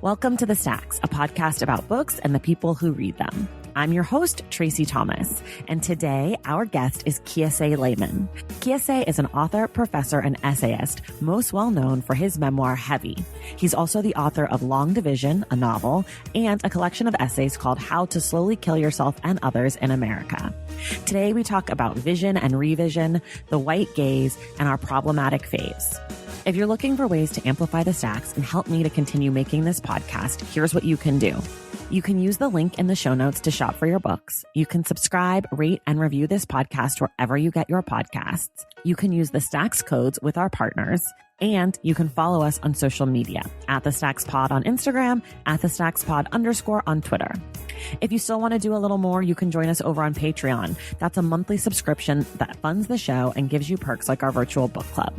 Welcome to The Stacks, a podcast about books and the people who read them. I'm your host, Tracy Thomas, and today our guest is Kiese Laymon. Kiese is an author, professor, and essayist, most well known for his memoir, Heavy. He's also the author of Long Division, a novel, and a collection of essays called How to Slowly Kill Yourself and Others in America. Today we talk about vision and revision, the white gaze, and our problematic faves. If you're looking for ways to amplify the stacks and help me to continue making this podcast, here's what you can do. You can use the link in the show notes to shop for your books. You can subscribe, rate, and review this podcast wherever you get your podcasts. You can use the Stacks codes with our partners. And you can follow us on social media at The Stacks Pod on Instagram, at The Stacks Pod _ on Twitter. If you still want to do a little more, you can join us over on Patreon. That's a monthly subscription that funds the show and gives you perks like our virtual book club.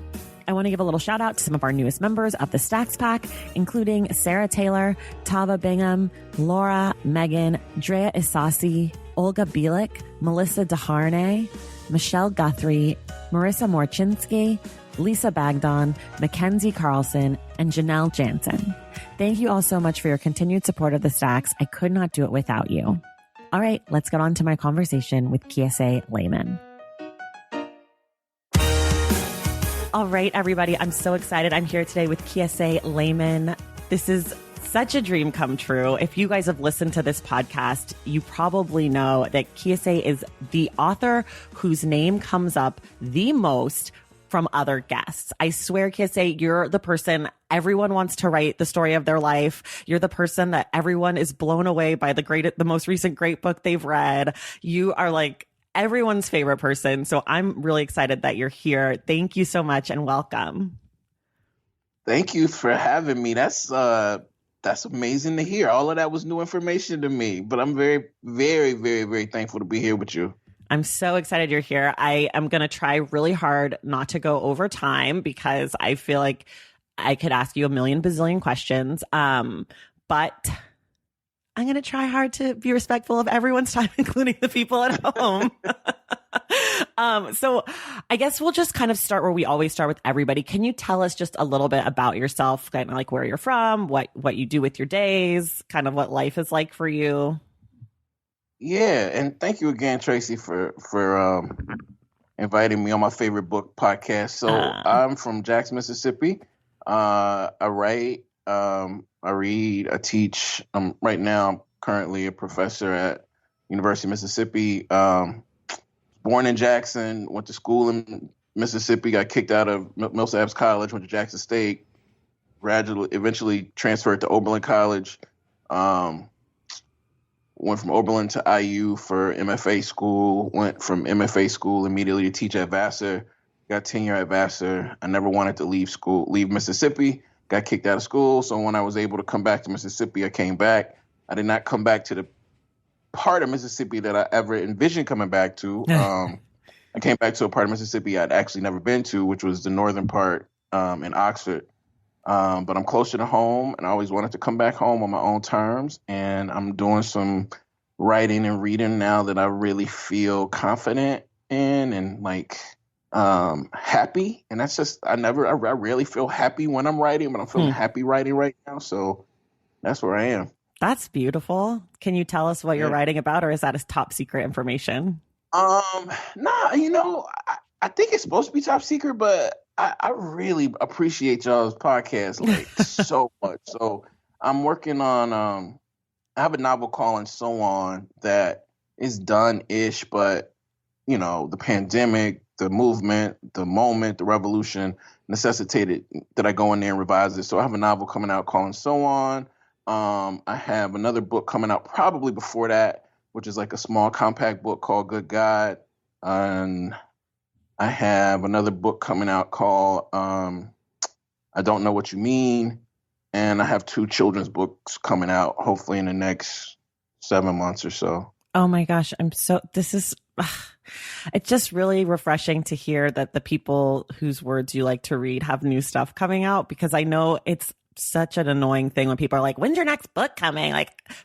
I want to give a little shout out to some of our newest members of the Stacks Pack, including Sarah Taylor, Tava Bingham, Laura, Megan, Drea Isasi, Olga Bielik, Melissa DeHarnay, Michelle Guthrie, Marissa Morchinsky, Lisa Bagdon, Mackenzie Carlson, and Janelle Jansen. Thank you all so much for your continued support of the Stacks. I could not do it without you. All right, let's get on to my conversation with Kiese Laymon. All right, everybody, I'm so excited. I'm here today with Kiese Laymon. This is such a dream come true. If you guys have listened to this podcast, you probably know that Kiese is the author whose name comes up the most from other guests. I swear, Kiese, you're the person everyone wants to write the story of their life. You're the person that everyone is blown away by the most recent great book they've read. You are like everyone's favorite person. So I'm really excited that you're here. Thank you so much and welcome. Thank you for having me. That's amazing to hear. All of that was new information to me, but I'm very, very, very, very thankful to be here with you. I'm so excited you're here. I am going to try really hard not to go over time because I feel like I could ask you a million bazillion questions. But I'm going to try hard to be respectful of everyone's time, including the people at home. So I guess we'll just kind of start where we always start with everybody. Can you tell us just a little bit about yourself, kind of like where you're from, what you do with your days, kind of what life is like for you? Yeah, and thank you again, Tracy, for inviting me on my favorite book podcast. So I'm from Jackson, Mississippi. I write, I read, I teach. Right now, I'm currently a professor at University of Mississippi. Born in Jackson, went to school in Mississippi, got kicked out of Millsaps College, went to Jackson State, eventually transferred to Oberlin College. Went from Oberlin to IU for MFA school, went from MFA school immediately to teach at Vassar, got tenure at Vassar. I never wanted to leave Mississippi, got kicked out of school. So when I was able to come back to Mississippi, I came back. I did not come back to the part of Mississippi that I ever envisioned coming back to. I came back to a part of Mississippi I'd actually never been to, which was the northern part in Oxford. But I'm closer to home, and I always wanted to come back home on my own terms. And I'm doing some writing and reading now that I really feel confident in and happy. And that's just, I rarely feel happy when I'm writing, but I'm feeling happy writing right now. So that's where I am. That's beautiful. Can you tell us what you're writing about, or is that top secret information? Nah, I think it's supposed to be top secret, but I really appreciate y'all's podcast so much. So I'm working on, I have a novel called So On that is done-ish, but, the pandemic, the movement, the moment, the revolution necessitated that I go in there and revise it. So I have a novel coming out called So On. I have another book coming out probably before that, which is like a small compact book called Good God. And I have another book coming out called I Don't Know What You Mean. And I have 2 children's books coming out, hopefully in the next 7 months or so. Oh my gosh. It's just really refreshing to hear that the people whose words you like to read have new stuff coming out, because I know it's such an annoying thing when people are like, when's your next book coming?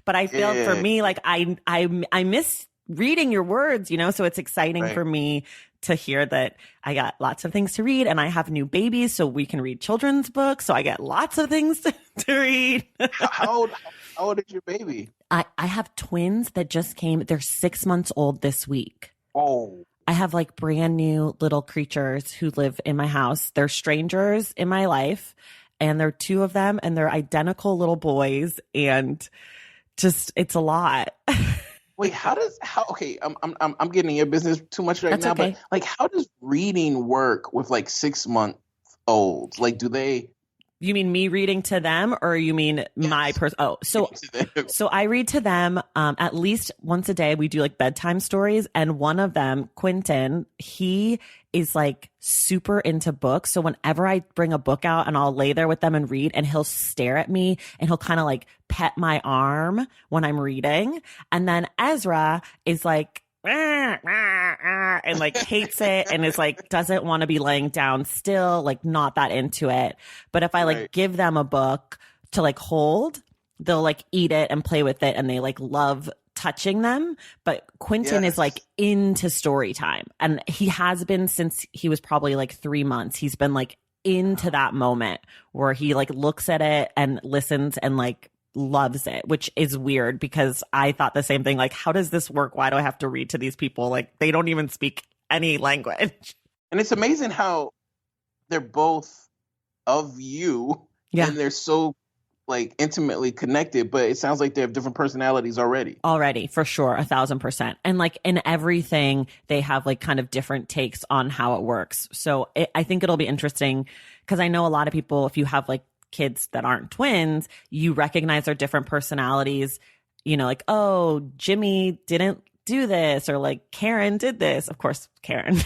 But I feel for me, I miss reading your words, you know, so it's exciting for me to hear that I got lots of things to read, and I have new babies, so we can read children's books. So I get lots of things to read. How old is your baby? I have twins that just came. They're 6 months old this week. Oh. I have like brand new little creatures who live in my house. They're strangers in my life, and there are two of them, and they're identical little boys, and just it's a lot. Wait, okay, I'm getting in your business too much right now, okay. But like, how does reading work with like 6 month olds? Like, do they? You mean me reading to them, or you mean my person? Oh, so I read to them at least once a day. We do like bedtime stories, and one of them, Quentin, he is like super into books. So whenever I bring a book out and I'll lay there with them and read, and he'll stare at me and he'll kind of like pet my arm when I'm reading. And then Ezra is like, and like hates it and is like doesn't want to be laying down still, like not that into it. But if I like give them a book to like hold, they'll like eat it and play with it, and they like love touching them. But Quentin is like into story time, and he has been since he was probably like 3 months. He's been like into that moment where he like looks at it and listens and like loves it, which is weird because I thought the same thing. Like, how does this work? Why do I have to read to these people? Like, they don't even speak any language. And it's amazing how they're both of you, and they're so like intimately connected, but it sounds like they have different personalities already, for sure, 1,000%. And like in everything, they have like kind of different takes on how it works. So I think it'll be interesting because I know a lot of people, if you have like kids that aren't twins, you recognize their different personalities, you know, like, oh, Jimmy didn't do this, or like Karen did this. Of course, Karen.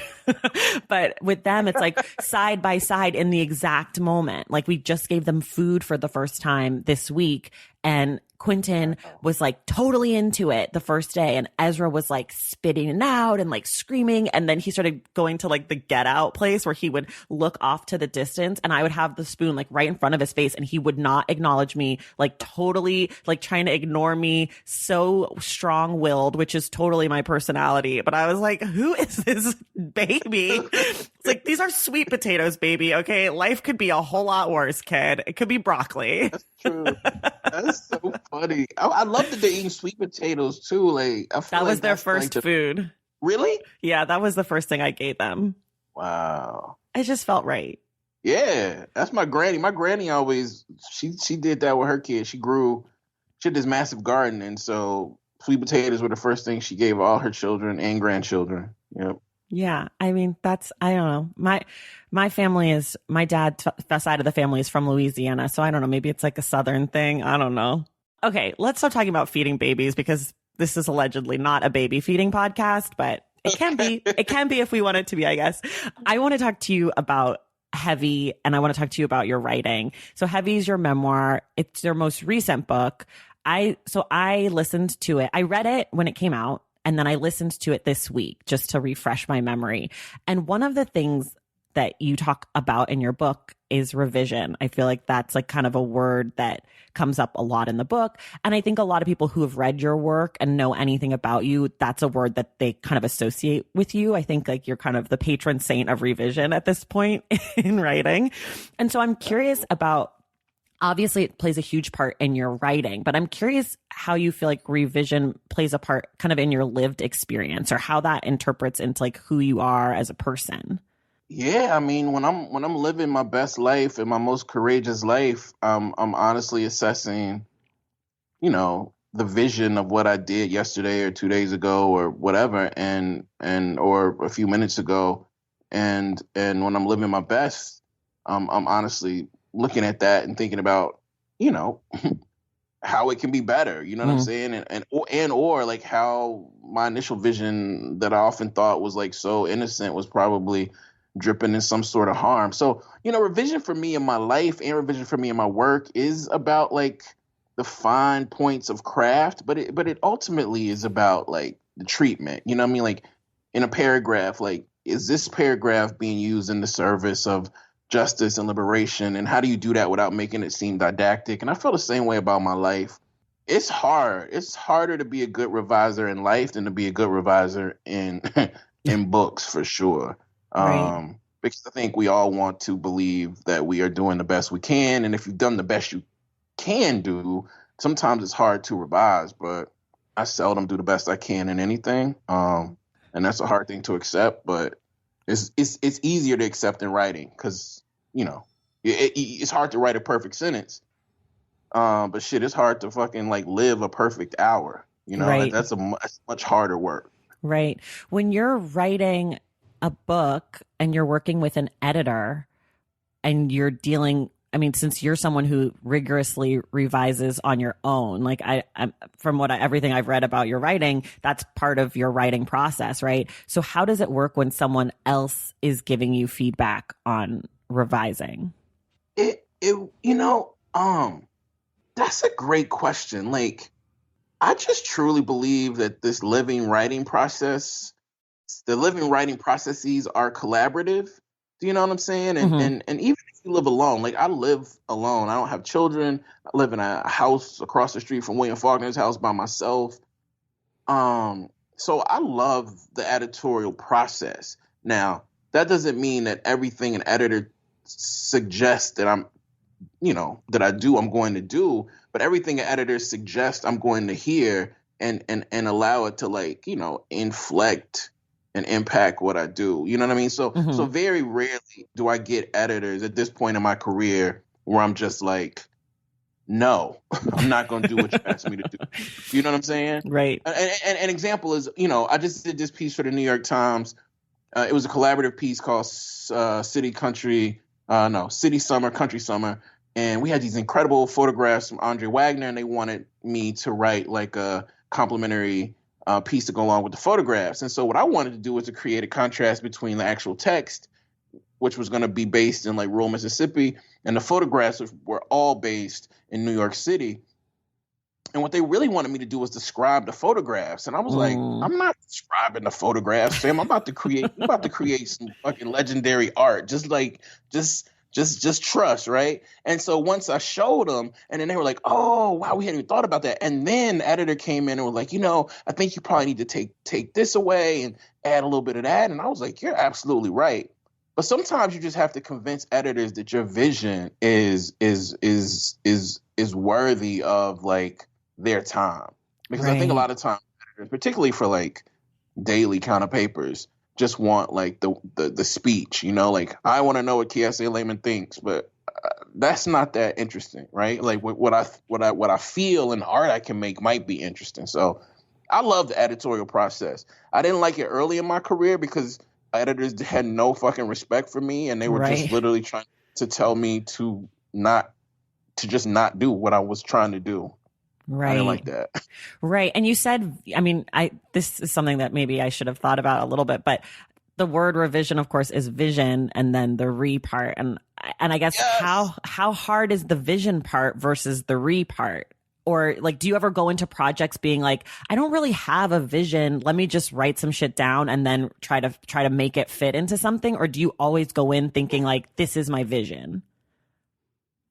But with them, it's like side by side in the exact moment. Like we just gave them food for the first time this week, and Quentin was like totally into it the first day, and Ezra was like spitting it out and like screaming. And then he started going to like the get out place where he would look off to the distance, and I would have the spoon like right in front of his face, and he would not acknowledge me, like totally like trying to ignore me, so strong-willed, which is totally my personality. But I was like, who is this baby? It's like, these are sweet potatoes, baby. Okay, life could be a whole lot worse, kid. It could be broccoli. That's true. That's so funny. I love that they're eating sweet potatoes too. Like I feel that was like their first food. Really? Yeah, that was the first thing I gave them. Wow. It just felt right. Yeah, that's my granny. My granny always she did that with her kids. She had this massive garden, and so sweet potatoes were the first thing she gave all her children and grandchildren. Yep. Yeah, I mean, I don't know. My family is, my dad's side of the family is from Louisiana, so I don't know, maybe it's like a Southern thing. I don't know. Okay, let's start talking about feeding babies, because this is allegedly not a baby feeding podcast, but it can be. It can be if we want it to be, I guess. I want to talk to you about Heavy, and I want to talk to you about your writing. So Heavy is your memoir. It's your most recent book. I listened to it. I read it when it came out, and then I listened to it this week just to refresh my memory. And one of the things that you talk about in your book is revision. I feel like that's like kind of a word that comes up a lot in the book. And I think a lot of people who have read your work and know anything about you, that's a word that they kind of associate with you. I think like you're kind of the patron saint of revision at this point in writing. And so I'm curious about, obviously it plays a huge part in your writing, but I'm curious how you feel like revision plays a part kind of in your lived experience, or how that interprets into like who you are as a person. Yeah, I mean, when I'm living my best life and my most courageous life, I'm honestly assessing, you know, the vision of what I did yesterday or 2 days ago or whatever, and or a few minutes ago, and when I'm living my best, I'm honestly looking at that and thinking about, you know, how it can be better. You know what I'm saying, or like how my initial vision that I often thought was like so innocent was probably dripping in some sort of harm. So, you know, revision for me in my life and revision for me in my work is about like the fine points of craft, but it ultimately is about like the treatment. You know what I mean? Like in a paragraph, like, is this paragraph being used in the service of justice and liberation? And how do you do that without making it seem didactic? And I feel the same way about my life. It's hard. It's harder to be a good reviser in life than to be a good reviser in in books for sure. Right. Because I think we all want to believe that we are doing the best we can, and if you've done the best you can do, sometimes it's hard to revise. But I seldom do the best I can in anything, and that's a hard thing to accept. But it's easier to accept in writing because it's hard to write a perfect sentence. But shit, it's hard to fucking like live a perfect hour. Right. That's much harder work. Right. When you're writing a book and you're working with an editor and you're dealing, I mean, since you're someone who rigorously revises on your own, like I'm from everything I've read about your writing, that's part of your writing process, right? So how does it work when someone else is giving you feedback on revising? It that's a great question. Like, I just truly believe that the living writing processes are collaborative. Do you know what I'm saying? And Mm-hmm. and even if you live alone, like I live alone, I don't have children. I live in a house across the street from William Faulkner's house by myself. So I love the editorial process. Now, that doesn't mean that everything an editor suggests that I do, I'm going to do, but everything an editor suggests I'm going to hear and allow it to inflect and impact what I do. You know what I mean? So Mm-hmm. very rarely do I get editors at this point in my career where I'm just like, no, I'm not going to do what you asked me to do. You know what I'm saying? Right. An example is, I just did this piece for the New York Times. It was a collaborative piece called City Summer, Country Summer. And we had these incredible photographs from Andre Wagner, and they wanted me to write like a complimentary piece to go along with the photographs. And so what I wanted to do was to create a contrast between the actual text, which was going to be based in like rural Mississippi, and the photographs were all based in New York City. And what they really wanted me to do was describe the photographs. And I was like, Mm. I'm not describing the photographs, Sam. I'm about to create some fucking legendary art. Just trust, right? And so once I showed them, and then they were like, oh wow, we hadn't even thought about that. And then the editor came in and was like, I think you probably need to take this away and add a little bit of that. And I was like, you're absolutely right. But sometimes you just have to convince editors that your vision is worthy of like their time. Because I think a Right. lot of times, particularly for like daily kind of papers, just want like the speech, like I want to know what Kiese Laymon thinks, but that's not that interesting, right? Like what I feel in art I can make might be interesting. So I love the editorial process. I didn't like it early in my career because editors had no fucking respect for me, and they were just Right. literally trying to tell me to just not do what I was trying to do. I didn't Right. like that. Right. And you said, I mean, this is something that maybe I should have thought about a little bit, but the word revision, of course, is vision and then the re part. And I guess Yes. how hard is the vision part versus the re part? Or like, do you ever go into projects being like, I don't really have a vision. Let me just write some shit down and then try to make it fit into something? Or do you always go in thinking like, this is my vision?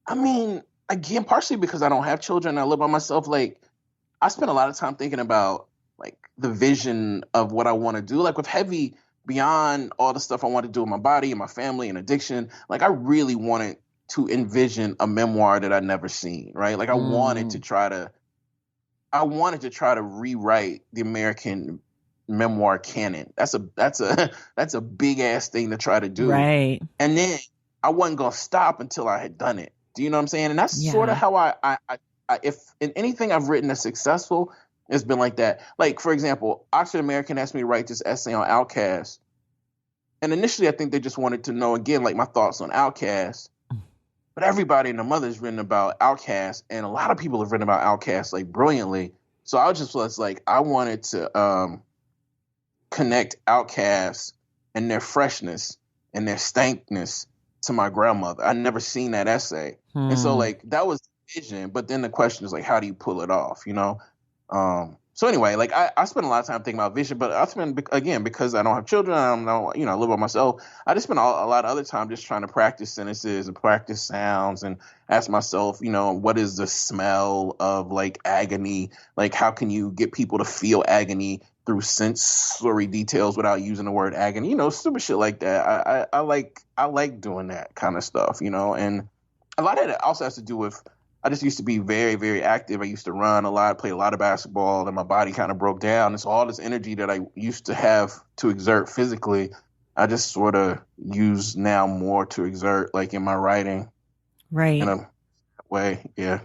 I mean, again, partially because I don't have children, I live by myself. Like, I spend a lot of time thinking about like the vision of what I want to do. Like with Heavy, beyond all the stuff I want to do with my body and my family and addiction, like I really wanted to envision a memoir that I'd never seen, right? Like Mm, I wanted to try to rewrite the American memoir canon. That's a big ass thing to try to do. right. And then I wasn't gonna stop until I had done it. Do you know what I'm saying? And that's sort of Yeah. how if in anything I've written that's successful, it's been like that. Like for example, Oxford American asked me to write this essay on Outkast, and initially I think they just wanted to know again like my thoughts on Outkast. But everybody and their mother's written about Outkast, and a lot of people have written about Outkast like brilliantly. So I was like, I wanted to connect Outkast and their freshness and their stankness to my grandmother. I'd never seen that essay. And so Hmm. like that was the vision. But then the question is like, how do you pull it off? So anyway, like I spend a lot of time thinking about vision, but I spend, again, because I don't have children, I don't know, I live by myself. I just spend a lot of other time just trying to practice sentences and practice sounds and ask myself, what is the smell of like agony? Like, how can you get people to feel agony through sensory details without using the word agony? Stupid shit like that. I like doing that kind of stuff, and a lot of it also has to do with, I just used to be very, very active. I used to run a lot, play a lot of basketball, and my body kind of broke down. And so all this energy that I used to have to exert physically, I just sort of use now more to exert, like in my writing. Right. In a way. Yeah.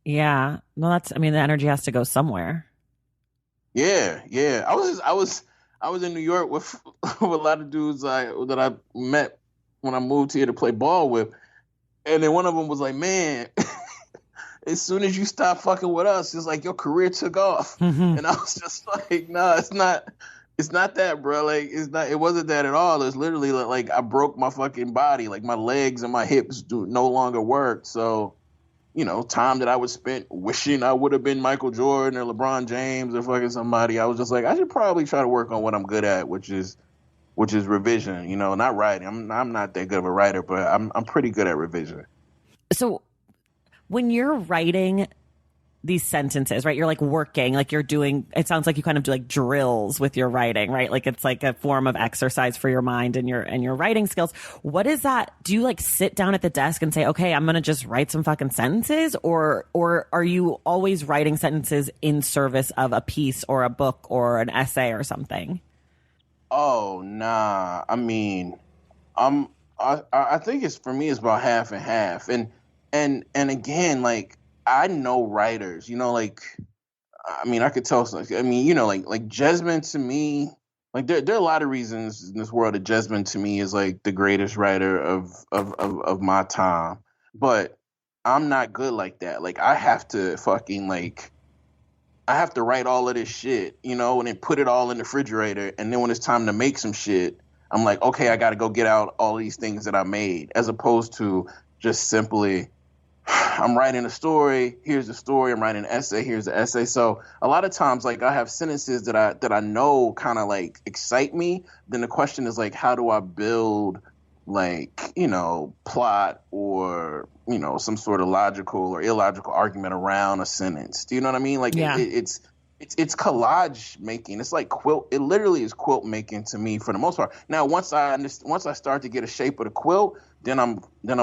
Yeah. Well, the energy has to go somewhere. Yeah. Yeah. I was in New York with a lot of dudes that I met when I moved here to play ball with. And then one of them was like, man, as soon as you stop fucking with us, it's like your career took off. Mm-hmm. And I was just like, no, it's not that, bro. Like, it wasn't that at all. It's literally like I broke my fucking body. Like my legs and my hips no longer work. So, time that I would spend wishing I would have been Michael Jordan or LeBron James or fucking somebody, I was just like, I should probably try to work on what I'm good at, which is revision, not writing. I'm not that good of a writer, but I'm pretty good at revision. So when you're writing these sentences, right, you're like working, like you're doing, it sounds like you kind of do like drills with your writing, right? Like it's like a form of exercise for your mind and your writing skills. What is that? Do you like sit down at the desk and say, okay, I'm going to just write some fucking sentences? Or are you always writing sentences in service of a piece or a book or an essay or something? Oh, nah. I mean, I think for me, it's about half and half. And again, like, I know writers, like, I mean, I could tell, like Jesmond to me, like there are a lot of reasons in this world that Jesmond to me is like the greatest writer of my time. But I'm not good like that. Like I have to write all of this shit, and then put it all in the refrigerator. And then when it's time to make some shit, I'm like, okay, I got to go get out all these things that I made, as opposed to just simply, I'm writing a story. Here's the story. I'm writing an essay. Here's the essay. So a lot of times, like I have sentences that I know kind of like excite me. Then the question is like, how do I build like, plot or, some sort of logical or illogical argument around a sentence? Do you know what I mean? Like yeah. It's collage making. It's like quilt. It literally is quilt making to me for the most part. Now, once I start to get a shape of the quilt, then I'm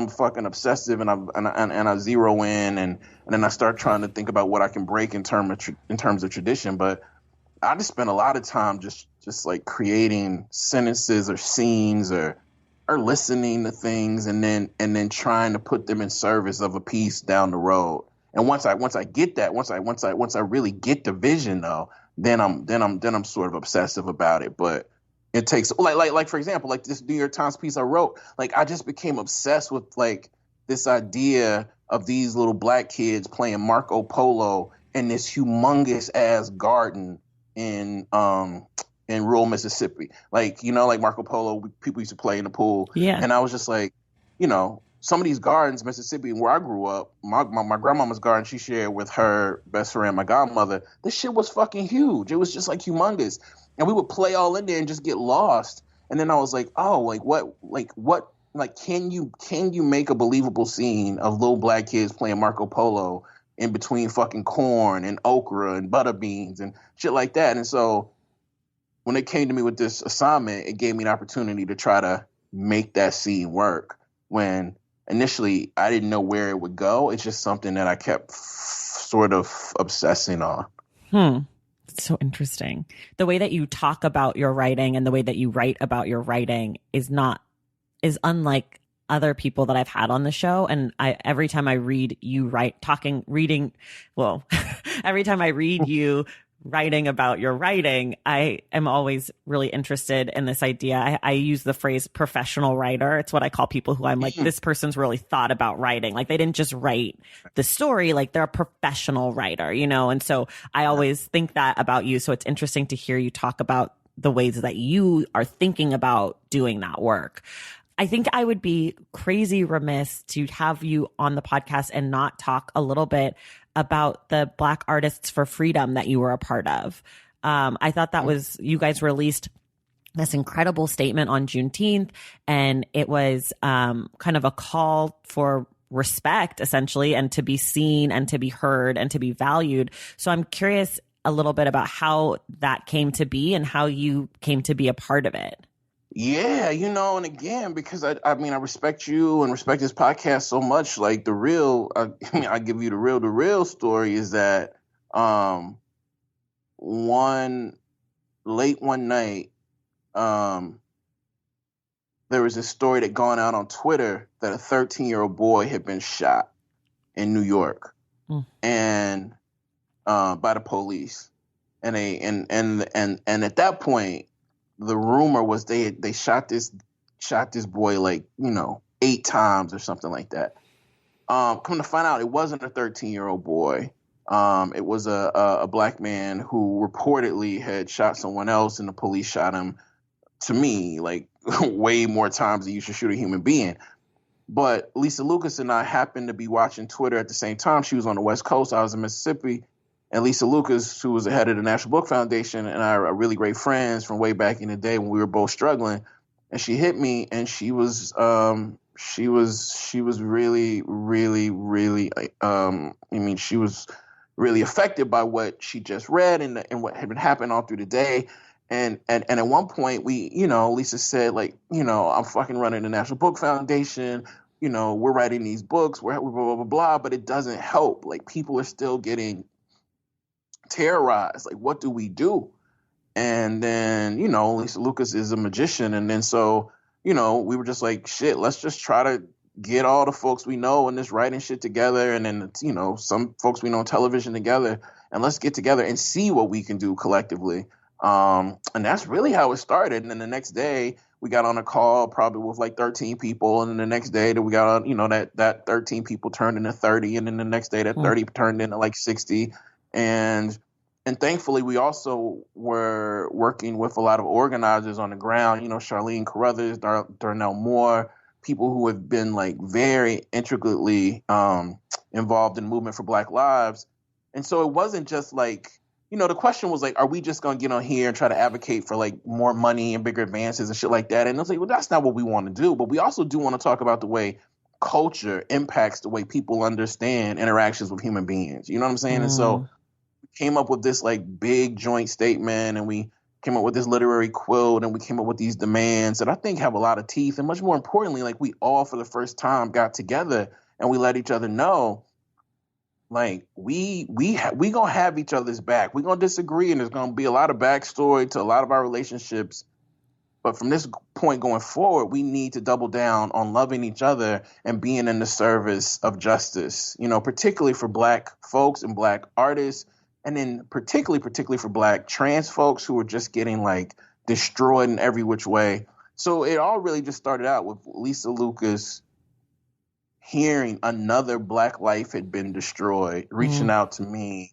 fucking obsessive and I zero in and then I start trying to think about what I can break in terms of tradition. But I just spend a lot of time just like creating sentences or scenes or listening to things and then trying to put them in service of a piece down the road. And once I get that, once I really get the vision though, then I'm sort of obsessive about it. But it takes like for example, like this New York Times piece I wrote, like I just became obsessed with like this idea of these little black kids playing Marco Polo in this humongous ass garden in rural Mississippi. Like, like Marco Polo, people used to play in the pool. Yeah. And I was just like, some of these gardens, Mississippi, where I grew up, my grandmama's garden, she shared with her best friend, my godmother. This shit was fucking huge. It was just like humongous. And we would play all in there and just get lost. And then I was like, oh, can you make a believable scene of little black kids playing Marco Polo in between fucking corn and okra and butter beans and shit like that? And so when they came to me with this assignment, it gave me an opportunity to try to make that scene work. When initially I didn't know where it would go. It's just something that I kept sort of obsessing on. It's so interesting. The way that you talk about your writing and the way that you write about your writing is unlike other people that I've had on the show. And every time I read you every time I read you writing about your writing, I am always really interested in this idea. I use the phrase professional writer. It's what I call people who I'm like, this person's really thought about writing. Like they didn't just write the story, like they're a professional writer, And so I always think that about you. So it's interesting to hear you talk about the ways that you are thinking about doing that work. I think I would be crazy remiss to have you on the podcast and not talk a little bit about the Black Artists for Freedom that you were a part of. I thought that was, you guys released this incredible statement on Juneteenth, and it was kind of a call for respect, essentially, and to be seen and to be heard and to be valued. So I'm curious a little bit about how that came to be and how you came to be a part of it. Yeah, and again, because I mean, I respect you and respect this podcast so much. Like I give you the real story is that late one night, there was this story that gone out on Twitter that a 13-year-old boy had been shot in New York, and by the police, and at that point, the rumor was they shot this boy like 8 times or something like that. Come to find out, it wasn't a 13-year-old boy. It was a black man who reportedly had shot someone else, and the police shot him. To me, like way more times than you should shoot a human being. But Lisa Lucas and I happened to be watching Twitter at the same time. She was on the West Coast. I was in Mississippi. And Lisa Lucas, who was the head of the National Book Foundation, and I are really great friends from way back in the day when we were both struggling. And she hit me, and she was really, really, really, she was really affected by what she just read and what had been happening all through the day. And at one point Lisa said, like, I'm fucking running the National Book Foundation. We're writing these books, we're blah, blah, blah, blah, but it doesn't help. Like, people are still getting terrorized. Like, what do we do? And then, Lisa Lucas is a magician. And then so, we were just like, shit, let's just try to get all the folks we know in this writing shit together. And then, some folks we know on television together, and let's get together and see what we can do collectively. And that's really how it started. And then the next day we got on a call probably with like 13 people. And then the next day that we got on, that 13 people turned into 30. And then the next day that 30 turned into like 60. And thankfully we also were working with a lot of organizers on the ground, Charlene Carruthers, Darnell Moore, people who have been like very intricately, involved in the movement for Black Lives. And so it wasn't just like, the question was like, are we just going to get on here and try to advocate for like more money and bigger advances and shit like that? And I was like, well, that's not what we want to do. But we also do want to talk about the way culture impacts the way people understand interactions with human beings. You know what I'm saying? And so we came up with this like big joint statement, and we came up with this literary quilt, and we came up with these demands that I think have a lot of teeth. And much more importantly, like, we all for the first time got together and we let each other know, like, we gonna have each other's back. We gonna disagree, and there's gonna be a lot of backstory to a lot of our relationships. But from this point going forward, we need to double down on loving each other and being in the service of justice. Particularly for Black folks and Black artists, and then particularly for Black trans folks who are just getting like destroyed in every which way. So it all really just started out with Lisa Lucas hearing another Black life had been destroyed, reaching out to me,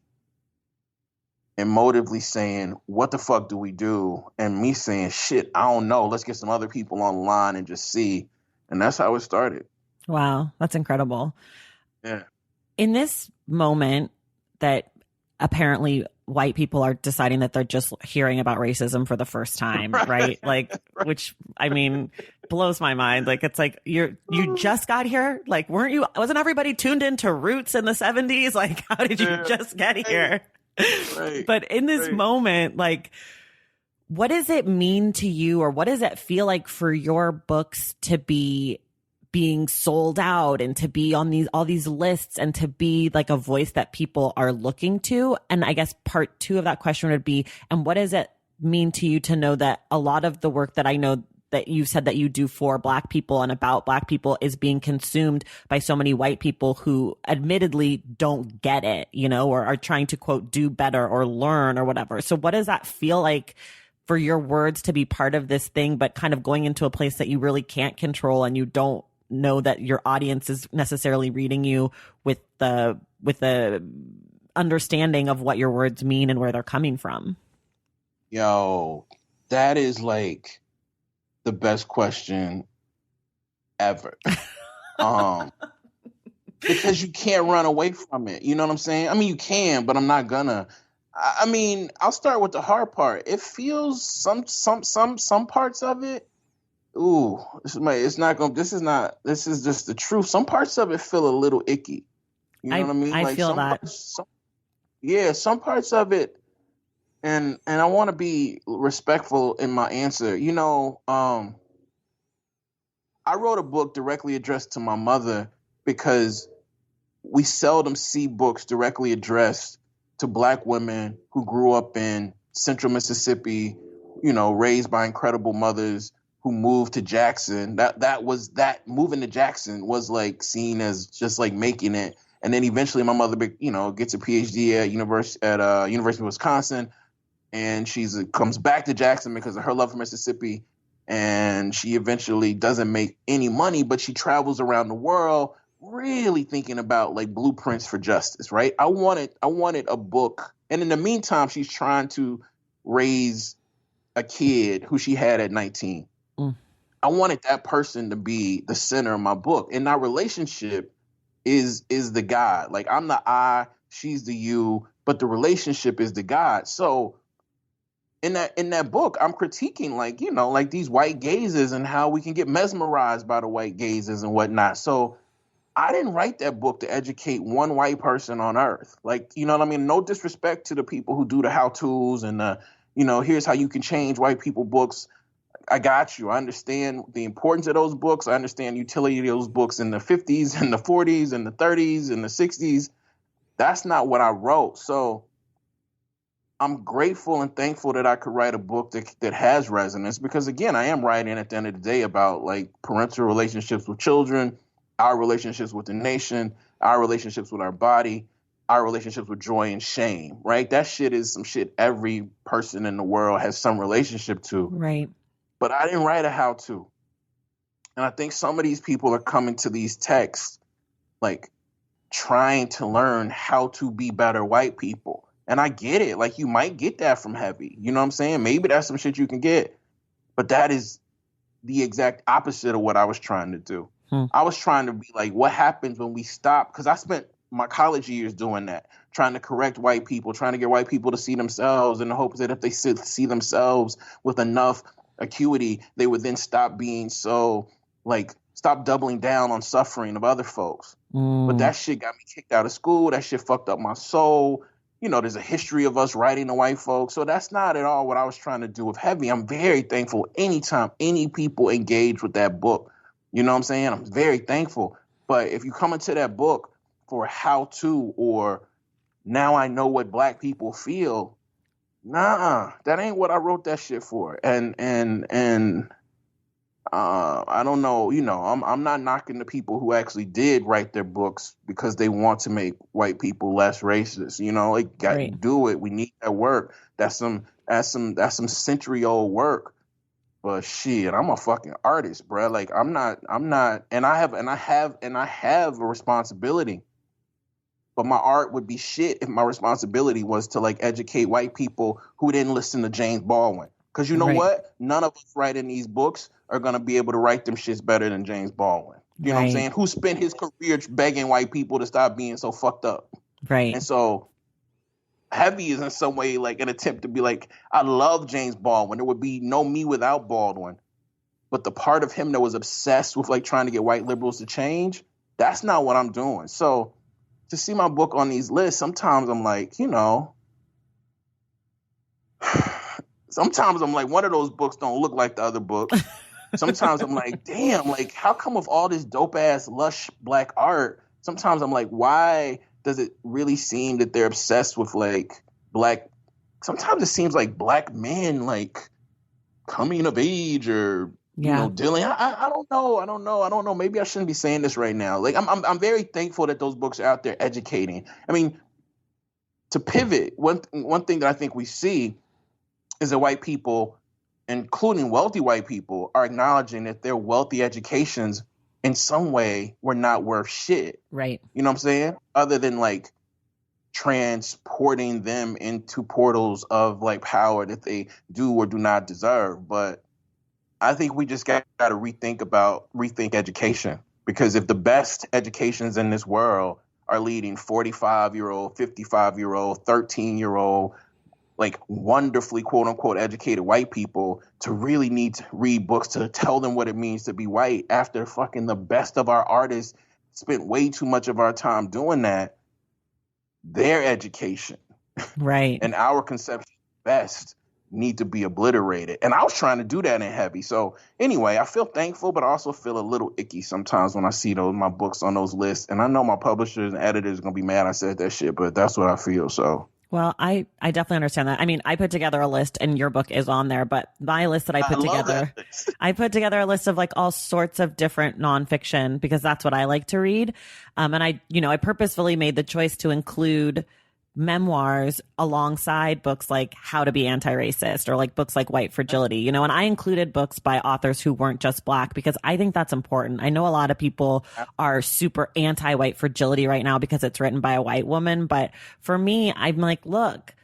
emotively saying, what the fuck do we do? And me saying, shit, I don't know. Let's get some other people online and just see. And that's how it started. Wow. That's incredible. Yeah. In this moment that apparently white people are deciding that they're just hearing about racism for the first time, right? Like, which, I mean, blows my mind. Like, it's like, you just got here. Like, wasn't everybody tuned into Roots in the 70s? Like, how did you just get here? Right. But in this moment, like, what does it mean to you, or what does it feel like for your books to be being sold out and to be on all these lists and to be like a voice that people are looking to? And I guess part 2 of that question would be, and what does it mean to you to know that a lot of the work that I know that you said that you do for Black people and about Black people is being consumed by so many white people who admittedly don't get it, or are trying to, quote, do better or learn or whatever. So what does that feel like for your words to be part of this thing, but kind of going into a place that you really can't control, and you don't know that your audience is necessarily reading you with the understanding of what your words mean and where they're coming from? Yo, that is like the best question ever. Because you can't run away from it. You know what I'm saying? I mean, you can, but I'm not gonna. I mean, I'll start with the hard part. It feels some parts of it. Ooh, it's not gonna. This is not. This is just the truth. Some parts of it feel a little icky. You know what I mean? I Like feel that. some parts of it, and I want to be respectful in my answer. I wrote a book directly addressed to my mother because we seldom see books directly addressed to Black women who grew up in central Mississippi, raised by incredible mothers who moved to Jackson. That moving to Jackson was like seen as just like making it. And then eventually my mother, gets a PhD at University of Wisconsin, and comes back to Jackson because of her love for Mississippi. And she eventually doesn't make any money, but she travels around the world really thinking about like blueprints for justice, right? I wanted a book. And in the meantime, she's trying to raise a kid who she had at 19. I wanted that person to be the center of my book. And our relationship is the God. Like, I'm the I, she's the you, but the relationship is the God. So in that book, I'm critiquing like these white gazes and how we can get mesmerized by the white gazes and whatnot. So I didn't write that book to educate one white person on earth. Like, you know what I mean? No disrespect to the people who do the how-tos and here's how you can change white people books. I got you. I understand the importance of those books. I understand the utility of those books in the 50s and the 40s and the 30s and the 60s. That's not what I wrote. So I'm grateful and thankful that I could write a book that has resonance because, again, I am writing at the end of the day about like parental relationships with children, our relationships with the nation, our relationships with our body, our relationships with joy and shame, right? That shit is some shit every person in the world has some relationship to. Right. But I didn't write a how-to. And I think some of these people are coming to these texts like trying to learn how to be better white people. And I get it. Like, you might get that from Heavy. You know what I'm saying? Maybe that's some shit you can get. But that is the exact opposite of what I was trying to do. I was trying to be like, what happens when we stop? Because I spent my college years doing that, trying to correct white people, trying to get white people to see themselves in the hopes that if they see themselves with enough acuity, they would then stop being so, like, stop doubling down on suffering of other folks. But that shit got me kicked out of school. That shit fucked up my soul. There's a history of us writing to white folks. So that's not at all what I was trying to do with Heavy. I'm very thankful anytime any people engage with that book. You know what I'm saying? I'm very thankful. But if you come into that book for how to, or now I know what Black people feel, nah, that ain't what I wrote that shit for. And I don't know, I'm not knocking the people who actually did write their books because they want to make white people less racist. Like, do it. We need that work. That's some century-old work. But shit, I'm a fucking artist, bro. Like, I'm not, and I have a responsibility. But my art would be shit if my responsibility was to like educate white people who didn't listen to James Baldwin. Because you know what? None of us writing these books are going to be able to write them shits better than James Baldwin. You know what I'm saying? Who spent his career begging white people to stop being so fucked up. Right. And so Heavy is in some way like an attempt to be like, I love James Baldwin. There would be no me without Baldwin. But the part of him that was obsessed with like trying to get white liberals to change, that's not what I'm doing. So to see my book on these lists, sometimes I'm like, sometimes I'm like, one of those books don't look like the other books. Sometimes I'm like, damn, like, how come with all this dope ass lush Black art, sometimes I'm like, why does it really seem that they're obsessed with like Black? Sometimes it seems like Black men like coming of age or dealing. I don't know. Maybe I shouldn't be saying this right now. Like, I'm very thankful that those books are out there educating. I mean, to pivot, one thing that I think we see is that white people, including wealthy white people, are acknowledging that their wealthy educations in some way were not worth shit. Right. You know what I'm saying? Other than like transporting them into portals of like power that they do or do not deserve. But I think we just got to rethink education, because if the best educations in this world are leading 45-year-old, 55-year-old, 13-year-old, like wonderfully quote unquote educated white people to really need to read books to tell them what it means to be white, after fucking the best of our artists spent way too much of our time doing that, their education Right. and our conception of best need to be obliterated. And I was trying to do that in Heavy. So anyway, I feel thankful, but I also feel a little icky sometimes when I see my books on those lists. And I know my publishers and editors are going to be mad I said that shit, but that's what I feel. So. Well, I definitely understand that. I mean, I put together a list and your book is on there, but my list that I put together, I put together a list of like all sorts of different nonfiction because that's what I like to read. And I purposefully made the choice to include memoirs alongside books like How to Be Anti-Racist or like books like White Fragility, and I included books by authors who weren't just Black because I think that's important. I know a lot of people are super anti-White Fragility right now because it's written by a white woman. But for me, I'm like, look,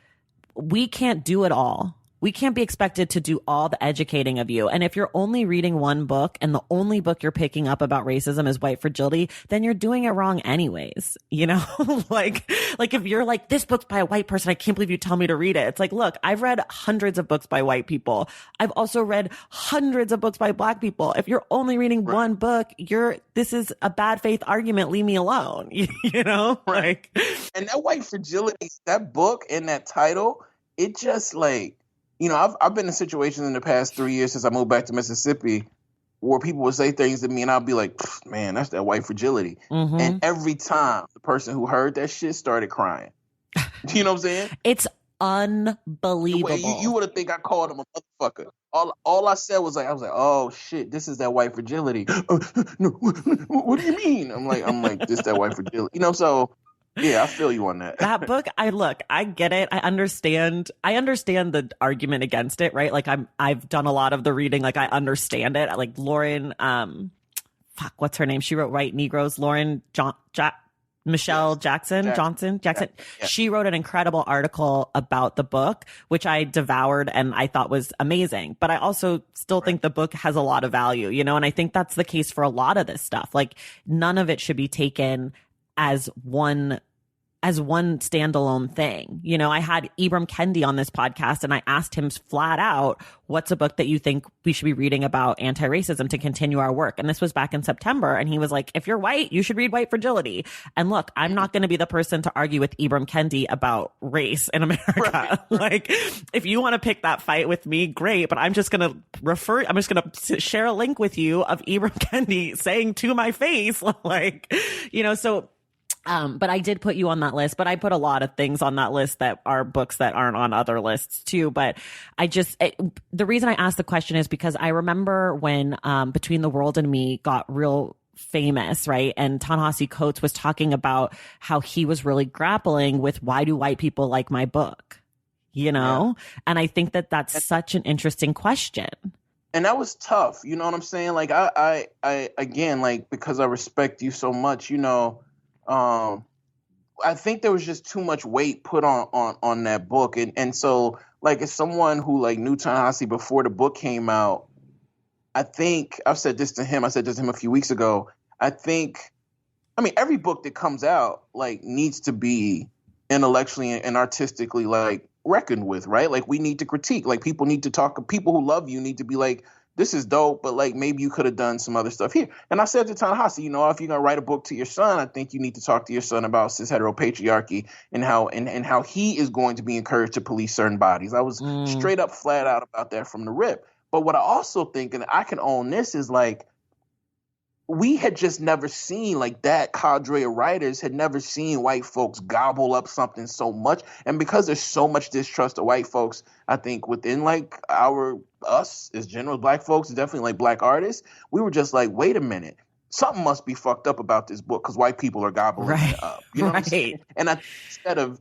we can't do it all. We can't be expected to do all the educating of you. And if you're only reading one book and the only book you're picking up about racism is White Fragility, then you're doing it wrong anyways. like if you're like, this book's by a white person, I can't believe you tell me to read it. It's like, look, I've read hundreds of books by white people. I've also read hundreds of books by Black people. If you're only reading one book, this is a bad faith argument. Leave me alone. Like, and that White Fragility, that book and that title, it just like, I've been in situations in the past 3 years since I moved back to Mississippi where people would say things to me and I'll be like, man, that's that White Fragility. Mm-hmm. And every time the person who heard that shit started crying. You know what I'm saying? It's unbelievable. You would have think I called him a motherfucker. All I said was I was like, oh shit, this is that White Fragility. No, what do you mean? I'm like, this that White Fragility. So yeah, I feel you on that. That book, I get it. I understand the argument against it, right? Like I've done a lot of the reading, like I understand it. Like Lauren, what's her name? She wrote White Negroes. Lauren Michelle Jackson. Yeah. She wrote an incredible article about the book, which I devoured and I thought was amazing. But I also still think the book has a lot of value, and I think that's the case for a lot of this stuff. Like none of it should be taken as one standalone thing. I had Ibram Kendi on this podcast and I asked him flat out, what's a book that you think we should be reading about anti-racism to continue our work? And this was back in September. And he was like, if you're white, you should read White Fragility. And look, I'm not going to be the person to argue with Ibram Kendi about race in America. Like, if you want to pick that fight with me, great. But I'm just going to share a link with you of Ibram Kendi saying to my face, like, so but I did put you on that list, but I put a lot of things on that list that are books that aren't on other lists too. But the reason I asked the question is because I remember when Between the World and Me got real famous, right? And Ta-Nehisi Coates was talking about how he was really grappling with, why do white people like my book? And I think that's such an interesting question. And that was tough. You know what I'm saying? Like I again, like, because I respect you so much, I think there was just too much weight put on that book. And so, like, as someone who, like, knew Ta-Nehisi before the book came out, I think I said this to him a few weeks ago. Every book that comes out, like, needs to be intellectually and artistically, like, reckoned with, right? Like, we need to critique. Like, people need to talk. People who love you need to be like, this is dope, but like maybe you could have done some other stuff here. And I said to Ta-Nehisi, if you're gonna write a book to your son, I think you need to talk to your son about cis heteropatriarchy and how he is going to be encouraged to police certain bodies. I was straight up flat out about that from the rip. But what I also think, and I can own this, is like, we had just never seen, like, that cadre of writers had never seen white folks gobble up something so much. And because there's so much distrust of white folks, I think within, like, us as general Black folks, definitely like Black artists, we were just like, wait a minute, something must be fucked up about this book because white people are gobbling it up. You know what I'm saying? And instead of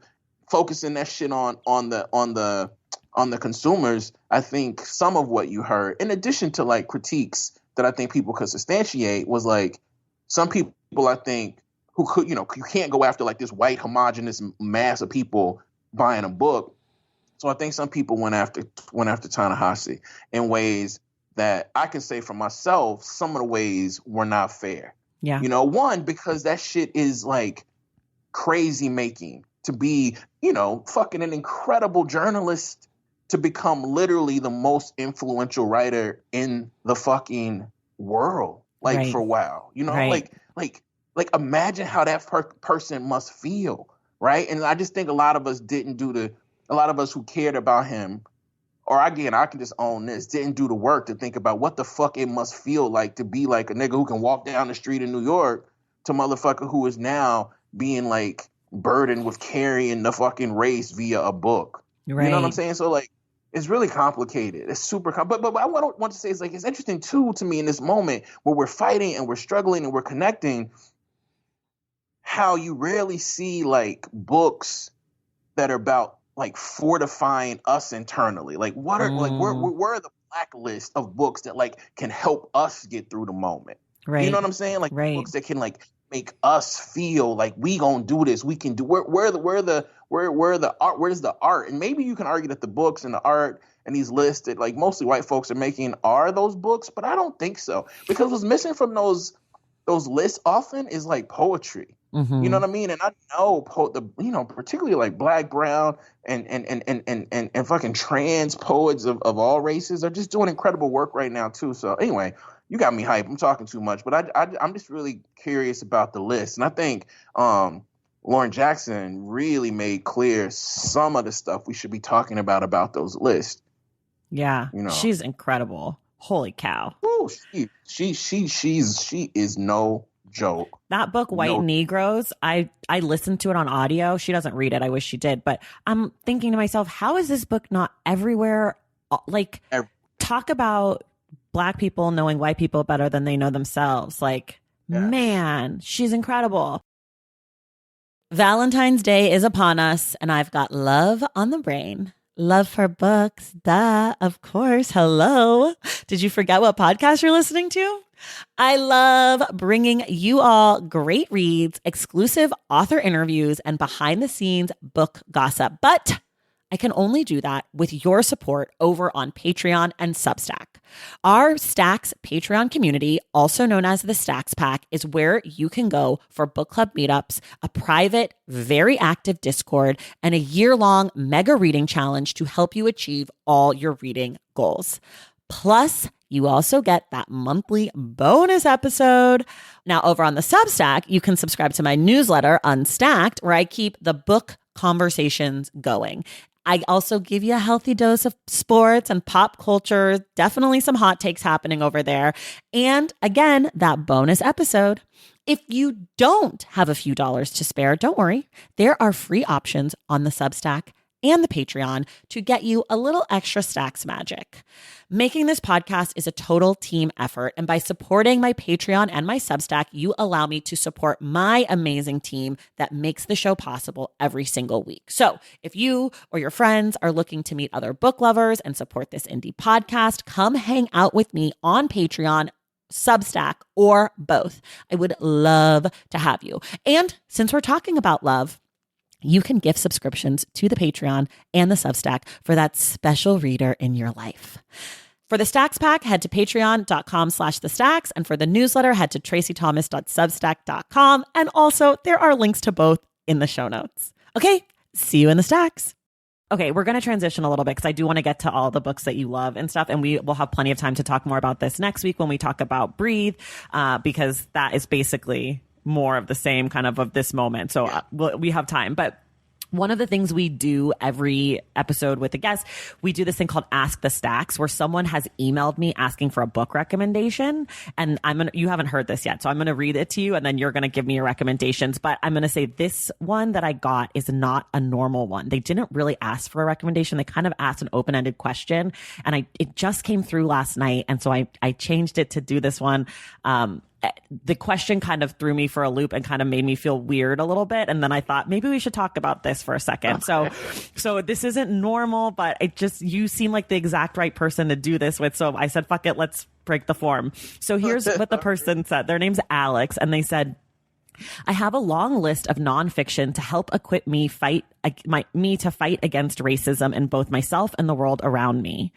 focusing that shit on the consumers, I think some of what you heard, in addition to like critiques that I think people could substantiate, was like, some people, I think, who could, you can't go after like this white homogenous mass of people buying a book. So I think some people went after Ta-Nehisi in ways that I can say for myself, some of the ways were not fair. Yeah. You know, one, because that shit is like crazy making to be, you know, fucking an incredible journalist to become literally the most influential writer in the fucking world, like Right. for a while, you know, Right. like imagine how that person must feel, right? And I just think a lot of us a lot of us who cared about him, or again, I can just own this, didn't do the work to think about what the fuck it must feel like to be like a nigga who can walk down the street in New York to motherfucker who is now being like burdened with carrying the fucking race via a book. Right. You know what I'm saying? So like, it's really complicated. It's super but what I want to say is like, it's interesting too to me in this moment where we're fighting and we're struggling and we're connecting, how you rarely see like books that are about like fortifying us internally. Like what are like where are the blacklist of books that like can help us get through the moment? Right. You know what I'm saying? Like right. books that can like make us feel like we gonna do this. We can do where the art, where's the art? And maybe you can argue that the books and the art and these lists that like mostly white folks are making are those books, but I don't think so. Because what's missing from those lists often is like poetry. Mm-hmm. You know what I mean? And I know particularly like Black, brown, and fucking trans poets of all races are just doing incredible work right now too. So anyway, you got me hyped. I'm talking too much, but I'm just really curious about the list. And I think Lauren Jackson really made clear some of the stuff we should be talking about those lists. Yeah, you know, she's incredible. Holy cow! Ooh, she is no joke. That book, White Negroes, I listened to it on audio. She doesn't read it. I wish she did. But I'm thinking to myself, how is this book not everywhere? Like, talk about Black people knowing white people better than they know themselves. Like, man, she's incredible. Valentine's Day is upon us, and I've got love on the brain. Love for books. Duh, of course. Hello. Did you forget what podcast you're listening to? I love bringing you all great reads, exclusive author interviews, and behind the scenes book gossip. But I can only do that with your support over on Patreon and Substack. Our Stacks Patreon community, also known as the Stacks Pack, is where you can go for book club meetups, a private, very active Discord, and a year-long mega reading challenge to help you achieve all your reading goals. Plus, you also get that monthly bonus episode. Now, over on the Substack, you can subscribe to my newsletter, Unstacked, where I keep the book conversations going. I also give you a healthy dose of sports and pop culture, definitely some hot takes happening over there. And again, that bonus episode. If you don't have a few dollars to spare, don't worry. There are free options on the Substack and the Patreon to get you a little extra Stacks magic. Making this podcast is a total team effort, and by supporting my Patreon and my Substack, you allow me to support my amazing team that makes the show possible every single week. So if you or your friends are looking to meet other book lovers and support this indie podcast, come hang out with me on Patreon, Substack, or both. I would love to have you. And since we're talking about love, you can gift subscriptions to the Patreon and the Substack for that special reader in your life. For the Stacks Pack, head to patreon.com/thestacks. And for the newsletter, head to tracythomas.substack.com. And also, there are links to both in the show notes. Okay, see you in the Stacks. Okay, we're going to transition a little bit because I do want to get to all the books that you love and stuff. And we will have plenty of time to talk more about this next week when we talk about Breathe, because that is basically more of the same kind of this moment. So we have time. But one of the things we do every episode with a guest, we do this thing called Ask the Stacks, where someone has emailed me asking for a book recommendation. And you haven't heard this yet, so I'm going to read it to you and then you're going to give me your recommendations. But I'm going to say this one that I got is not a normal one. They didn't really ask for a recommendation. They kind of asked an open-ended question, and it just came through last night. And so I changed it to do this one. The question kind of threw me for a loop and kind of made me feel weird a little bit. And then I thought maybe we should talk about this for a second. So this isn't normal, but you seem like the exact right person to do this with. So I said, fuck it, let's break the form. So here's what the person said. Their name's Alex. And they said, I have a long list of nonfiction to help equip me to fight against racism in both myself and the world around me.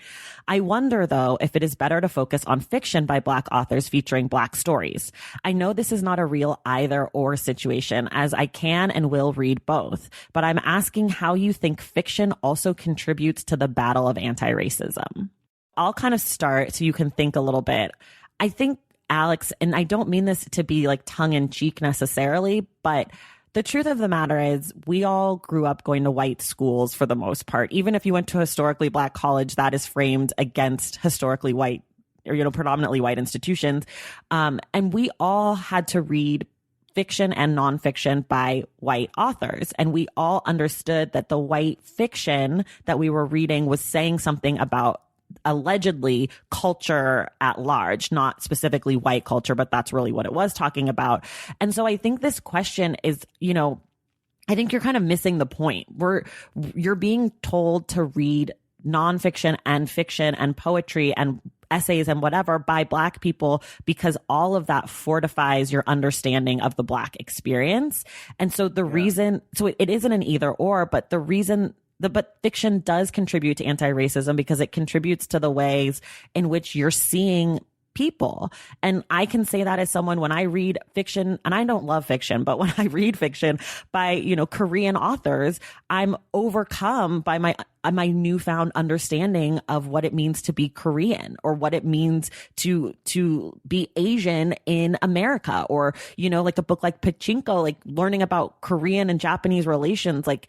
I wonder, though, if it is better to focus on fiction by Black authors featuring Black stories. I know this is not a real either or situation, as I can and will read both, but I'm asking how you think fiction also contributes to the battle of anti-racism. I'll kind of start so you can think a little bit. I think, Alex, and I don't mean this to be like tongue in cheek necessarily, but the truth of the matter is we all grew up going to white schools for the most part. Even if you went to a historically Black college, that is framed against historically white or, predominantly white institutions. And we all had to read fiction and nonfiction by white authors. And we all understood that the white fiction that we were reading was saying something about allegedly culture at large, not specifically white culture, but that's really what it was talking about. And so I think this question is, I think you're kind of missing the point. You're being told to read nonfiction and fiction and poetry and essays and whatever by Black people because all of that fortifies your understanding of the Black experience. And so it isn't an either or, but but fiction does contribute to anti-racism because it contributes to the ways in which you're seeing people. And I can say that as someone when I read fiction, and I don't love fiction, but when I read fiction by, Korean authors, I'm overcome by my newfound understanding of what it means to be Korean or what it means to be Asian in America, or, like a book like Pachinko, like learning about Korean and Japanese relations. Like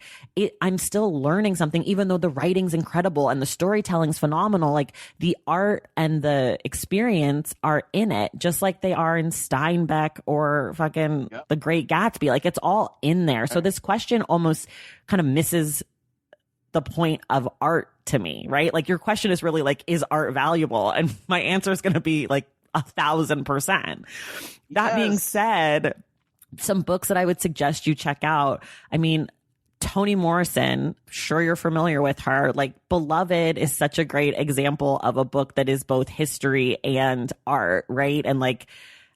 I'm still learning something, even though the writing's incredible and the storytelling's phenomenal. Like the art and the experience are in it, just like they are in Steinbeck or fucking The Great Gatsby. Like it's all in there. So this question almost kind of misses the point of art to me, right? Like your question is really like, is art valuable? And my answer is going to be like 1,000%. That being said, some books that I would suggest you check out. I mean, Toni Morrison, sure you're familiar with her. Like Beloved is such a great example of a book that is both history and art, right? And like,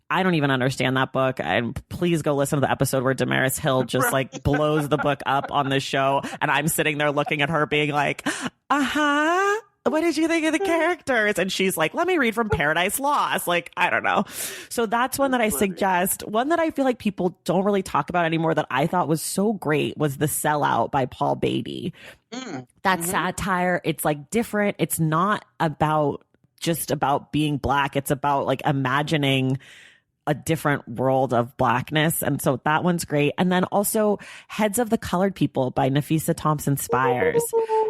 I don't even understand that book. And please go listen to the episode where Damaris Hill just like blows the book up on this show. And I'm sitting there looking at her being like, what did you think of the characters? And she's like, let me read from Paradise Lost. Like, I don't know. So that's one that I suggest. One that I feel like people don't really talk about anymore that I thought was so great was The Sellout by Paul Beatty. That satire, it's like different. It's not just about being Black. It's about like imagining a different world of Blackness. And so that one's great. And then also Heads of the Colored People by Nafisa Thompson Spires.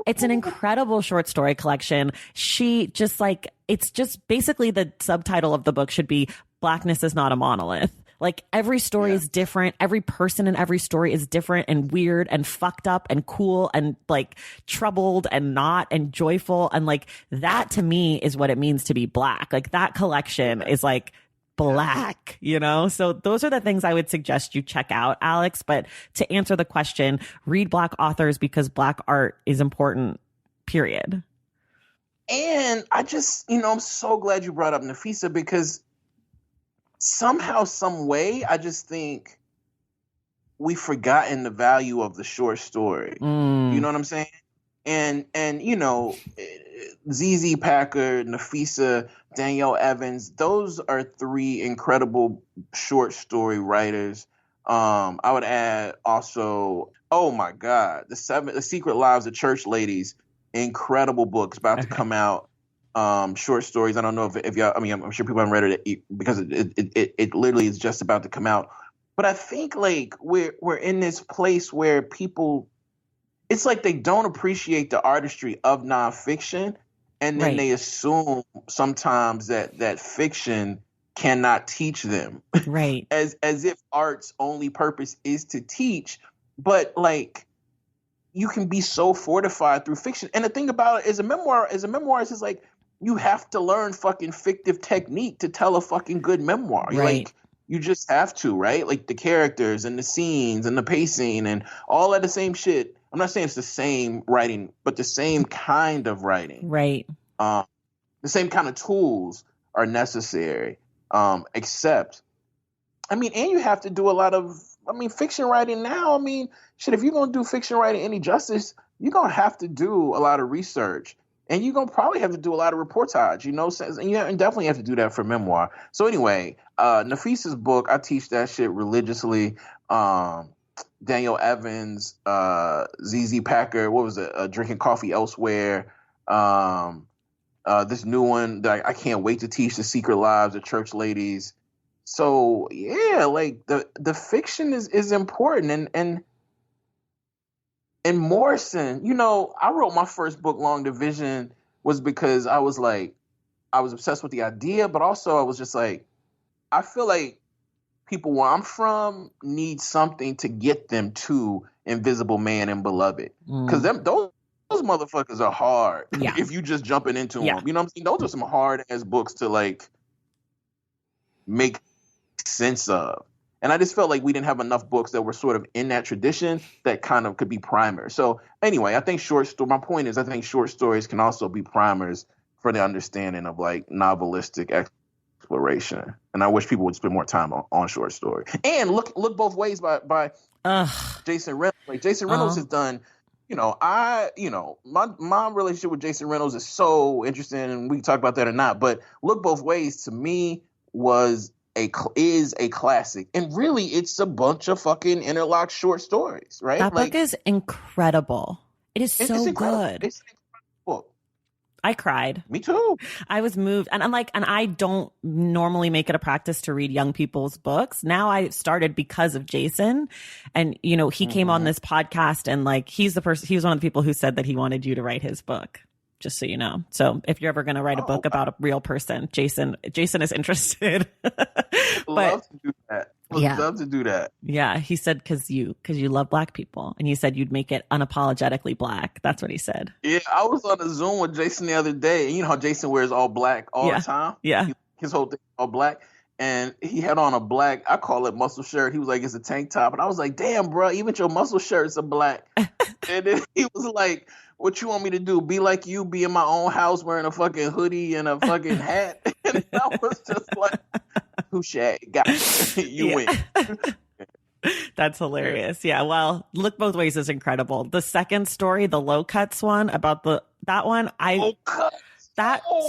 It's an incredible short story collection. It's just basically the subtitle of the book should be Blackness is Not a Monolith. Like every story is different. Every person in every story is different and weird and fucked up and cool and like troubled and not and joyful. And like that to me is what it means to be Black. Like that collection is like Black, So those are the things I would suggest you check out, Alex. But to answer the question, read Black authors because Black art is important, period. And I just, I'm so glad you brought up Nafisa because somehow, some way, I just think we've forgotten the value of the short story. You know what I'm saying? And ZZ Packard, Nafisa, Danielle Evans, those are three incredible short story writers. I would add also, oh my God, The Secret Lives of Church Ladies, incredible books about to come out. Short stories. I don't know if y'all, I'm sure people haven't read it because it literally is just about to come out. But I think like we're in this place where people, it's like they don't appreciate the artistry of nonfiction, and then they assume sometimes that fiction cannot teach them. Right. as if art's only purpose is to teach. But like you can be so fortified through fiction. And the thing about it is a memoir is just like you have to learn fucking fictive technique to tell a fucking good memoir. Right. Like you just have to, right? Like the characters and the scenes and the pacing and all of the same shit. I'm not saying it's the same writing, but the same kind of writing. Right. The same kind of tools are necessary. Except I mean, and you have to do a lot of, I mean, fiction writing now. I mean, shit, if you're going to do fiction writing any justice, you're going to have to do a lot of research. And you're going to probably have to do a lot of reportage, you know, and definitely have to do that for memoir. So anyway, Nafisa's book, I teach that shit religiously. Daniel Evans, ZZ Packer, what was it? Drinking Coffee Elsewhere. This new one that I can't wait to teach, The Secret Lives of Church Ladies. So yeah, like the fiction is important, and Morrison, you know, I wrote my first book, Long Division, was because I was obsessed with the idea, but also I was just like, I feel like people where I'm from need something to get them to Invisible Man and Beloved, because those motherfuckers are hard. Yeah. If you just jumping into them, you know what I'm saying? Those are some hard ass books to like make sense of. And I just felt like we didn't have enough books that were sort of in that tradition that kind of could be primers. So anyway, I think my point is I think short stories can also be primers for the understanding of like novelistic exploration. And I wish people would spend more time on short story. And Look Both Ways by Jason Reynolds. Like Jason Reynolds has done, my relationship with Jason Reynolds is so interesting, and we can talk about that or not. But Look Both Ways to me is a classic, and really it's a bunch of fucking interlocked short stories, right? That book is incredible. It is so good. It's an incredible book. I cried. Me too. I was moved, and I'm like, and I don't normally make it a practice to read young people's books. Now I started because of Jason, and he came on this podcast, and like he was one of the people who said that he wanted you to write his book. Just so you know. So if you're ever going to write a book about a real person, Jason is interested. Love to do that. Love to do that. Yeah. He said, cause you love Black people. And he said you'd make it unapologetically Black. That's what he said. Yeah. I was on a Zoom with Jason the other day. And you know how Jason wears all black all the time? Yeah. His whole thing all black. And he had on a black, I call it muscle shirt. He was like, it's a tank top. And I was like, damn, bro, even your muscle shirts are black. And then he was like, what you want me to do? Be like you, be in my own house wearing a fucking hoodie and a fucking hat? And I was just like, touche, got you win. That's hilarious. Yeah. Well, Look Both Ways is incredible. The second story, the Low Cuts one about that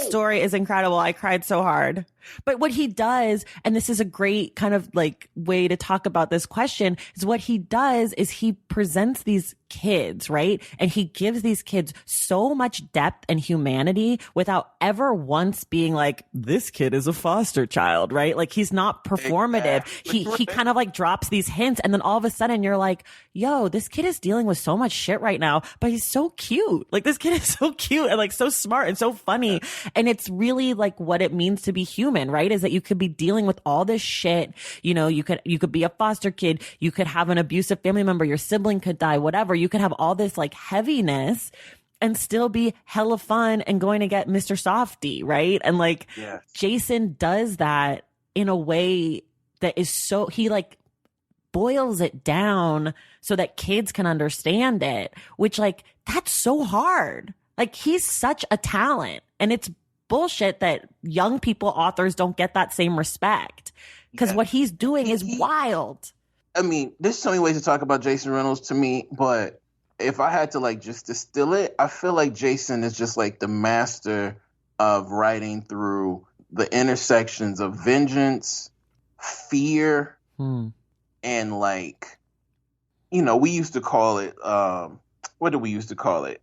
story is incredible. I cried so hard. But what he does, and this is a great kind of like way to talk about this question, is what he does is he presents these kids, right? And he gives these kids so much depth and humanity without ever once being like, this kid is a foster child, right? Like he's not performative. Exactly. He kind of like drops these hints, and then all of a sudden you're like, yo, this kid is dealing with so much shit right now, but he's so cute. Like this kid is so cute and like so smart and so funny. And it's really like what it means to be human, right? Is that you could be dealing with all this shit. You could be a foster kid. You could have an abusive family member. Your sibling could die, whatever. You could have all this like heaviness and still be hella fun and going to get Mr. Softy, right? And like Jason does that in a way that is so, he like boils it down so that kids can understand it, which like, that's so hard. Like he's such a talent, and it's bullshit that young people authors don't get that same respect, because what he's doing is wild. I mean, there's so many ways to talk about Jason Reynolds to me, but if I had to like just distill it, I feel like Jason is just like the master of writing through the intersections of vengeance, fear, and like, we used to call it, what do we used to call it?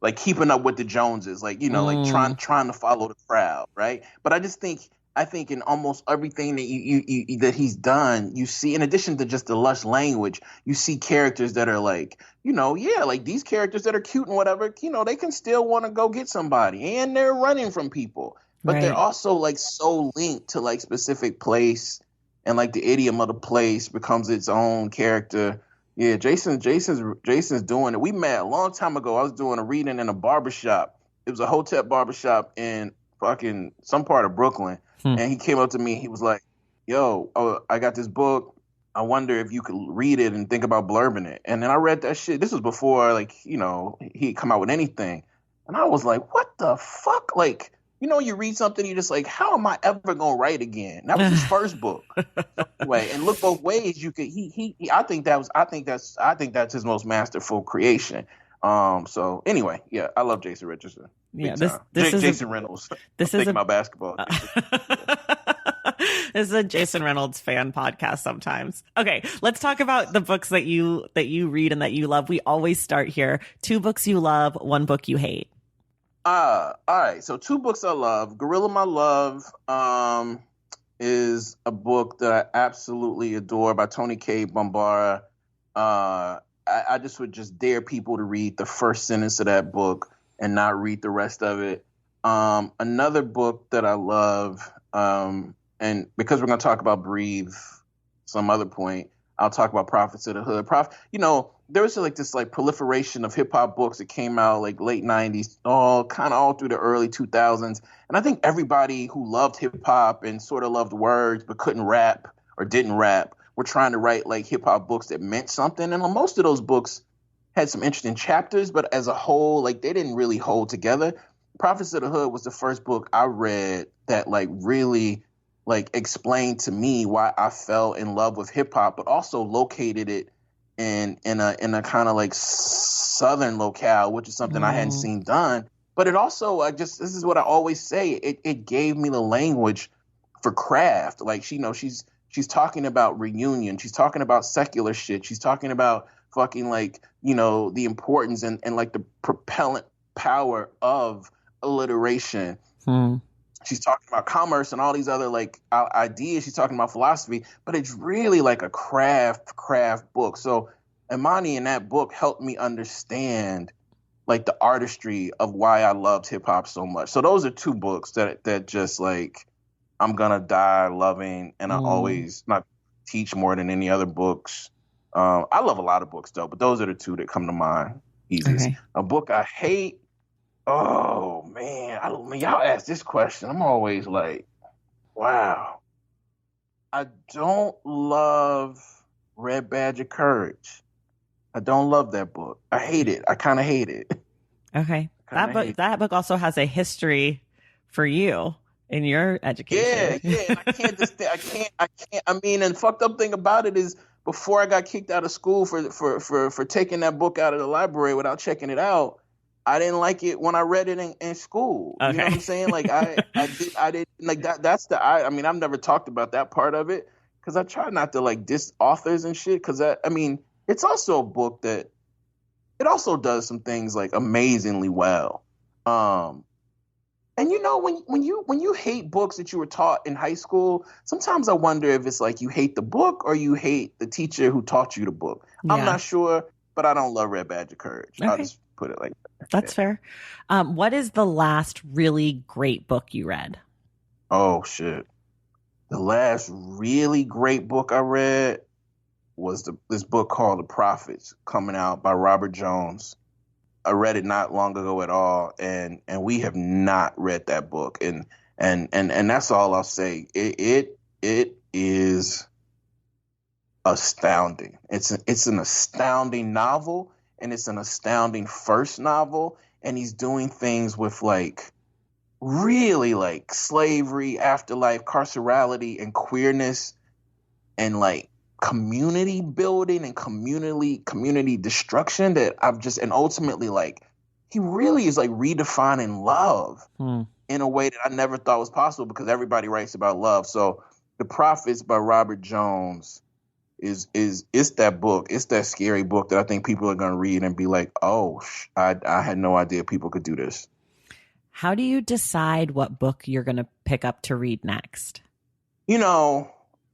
Like keeping up with the Joneses, like, like trying to follow the crowd, right? But I think in almost everything that you that he's done, you see, in addition to just the lush language, you see characters that are like, like these characters that are cute and whatever, they can still want to go get somebody, and they're running from people, but they're also like so linked to like specific place, and like the idiom of the place becomes its own character. Yeah, Jason's doing it. We met a long time ago. I was doing a reading in a barbershop. It was a Hotep barbershop in fucking some part of Brooklyn. And he came up to me. He was like, yo, I got this book. I wonder if you could read it and think about blurbing it. And then I read that shit. This was before, like, he'd come out with anything. And I was like, what the fuck? Like, you read something, you're just like, how am I ever gonna write again? That was his first book. So anyway, and Look Both Ways, you could I think that's his most masterful creation. So anyway, yeah, I love Jason Richardson. Yeah, Big this time. this is Jason Reynolds. this I'm is thinking about basketball. This is a Jason Reynolds fan podcast sometimes. Okay, let's talk about the books that you read and that you love. We always start here. 2 books you love, 1 book you hate. All right. So 2 books I love. Gorilla My Love is a book that I absolutely adore by Tony K. Bambara. I just would just dare people to read the first sentence of that book and not read the rest of it. Another book that I love, and because we're going to talk about Breathe some other point, I'll talk about Prophets of the Hood. There was like this like proliferation of hip hop books that came out like late 90s, all through the early 2000s. And I think everybody who loved hip hop and sort of loved words but couldn't rap or didn't rap were trying to write like hip hop books that meant something. And most of those books had some interesting chapters, but as a whole, like they didn't really hold together. Prophets of the Hood was the first book I read that like really like explained to me why I fell in love with hip hop, but also located it in a kind of like Southern locale, which is something I hadn't seen done. But it also, this is what I always say, it gave me the language for craft. Like, she's talking about reunion. She's talking about secular shit. She's talking about fucking like, the importance and like the propellant power of alliteration. She's talking about commerce and all these other like ideas. She's talking about philosophy, but it's really like a craft book. So Imani in that book helped me understand like the artistry of why I loved hip hop so much. So those are 2 books that just like I'm gonna die loving, and I always not teach more than any other books. I love a lot of books though, but those are the 2 that come to mind easiest. Okay. A book I hate. Oh man, y'all ask this question, I'm always like, wow. I don't love Red Badge of Courage. I don't love that book. I hate it. I kind of hate it. Okay, that book also has a history for you in your education. Yeah. And I can't. I mean, and the fucked up thing about it is, before I got kicked out of school for taking that book out of the library without checking it out, I didn't like it when I read it in school. Okay. You know what I'm saying? Like I didn't like that. I've never talked about that part of it because I try not to like diss authors and shit. Because it's also a book that it also does some things like amazingly well. And when you hate books that you were taught in high school, sometimes I wonder if it's like you hate the book or you hate the teacher who taught you the book. Yeah. I'm not sure, but I don't love Red Badge of Courage. Okay. I'll just put it like that. That's fair. What is the last really great book you read? Oh, shit. The last really great book I read was this book called The Prophets, coming out by Robert Jones. I read it not long ago at all, and we have not read that book, and that's all I'll say. It is astounding. It's an astounding novel, and it's an astounding first novel, and he's doing things with like really like slavery, afterlife, carcerality, and queerness, and like community building and community destruction that and ultimately like he really is like redefining love in a way that I never thought was possible, because everybody writes about love. So The Prophets by Robert Jones is that book. It's that scary book that I think people are going to read and be like, oh, I had no idea people could do this. How do you decide what book you're going to pick up to read next? A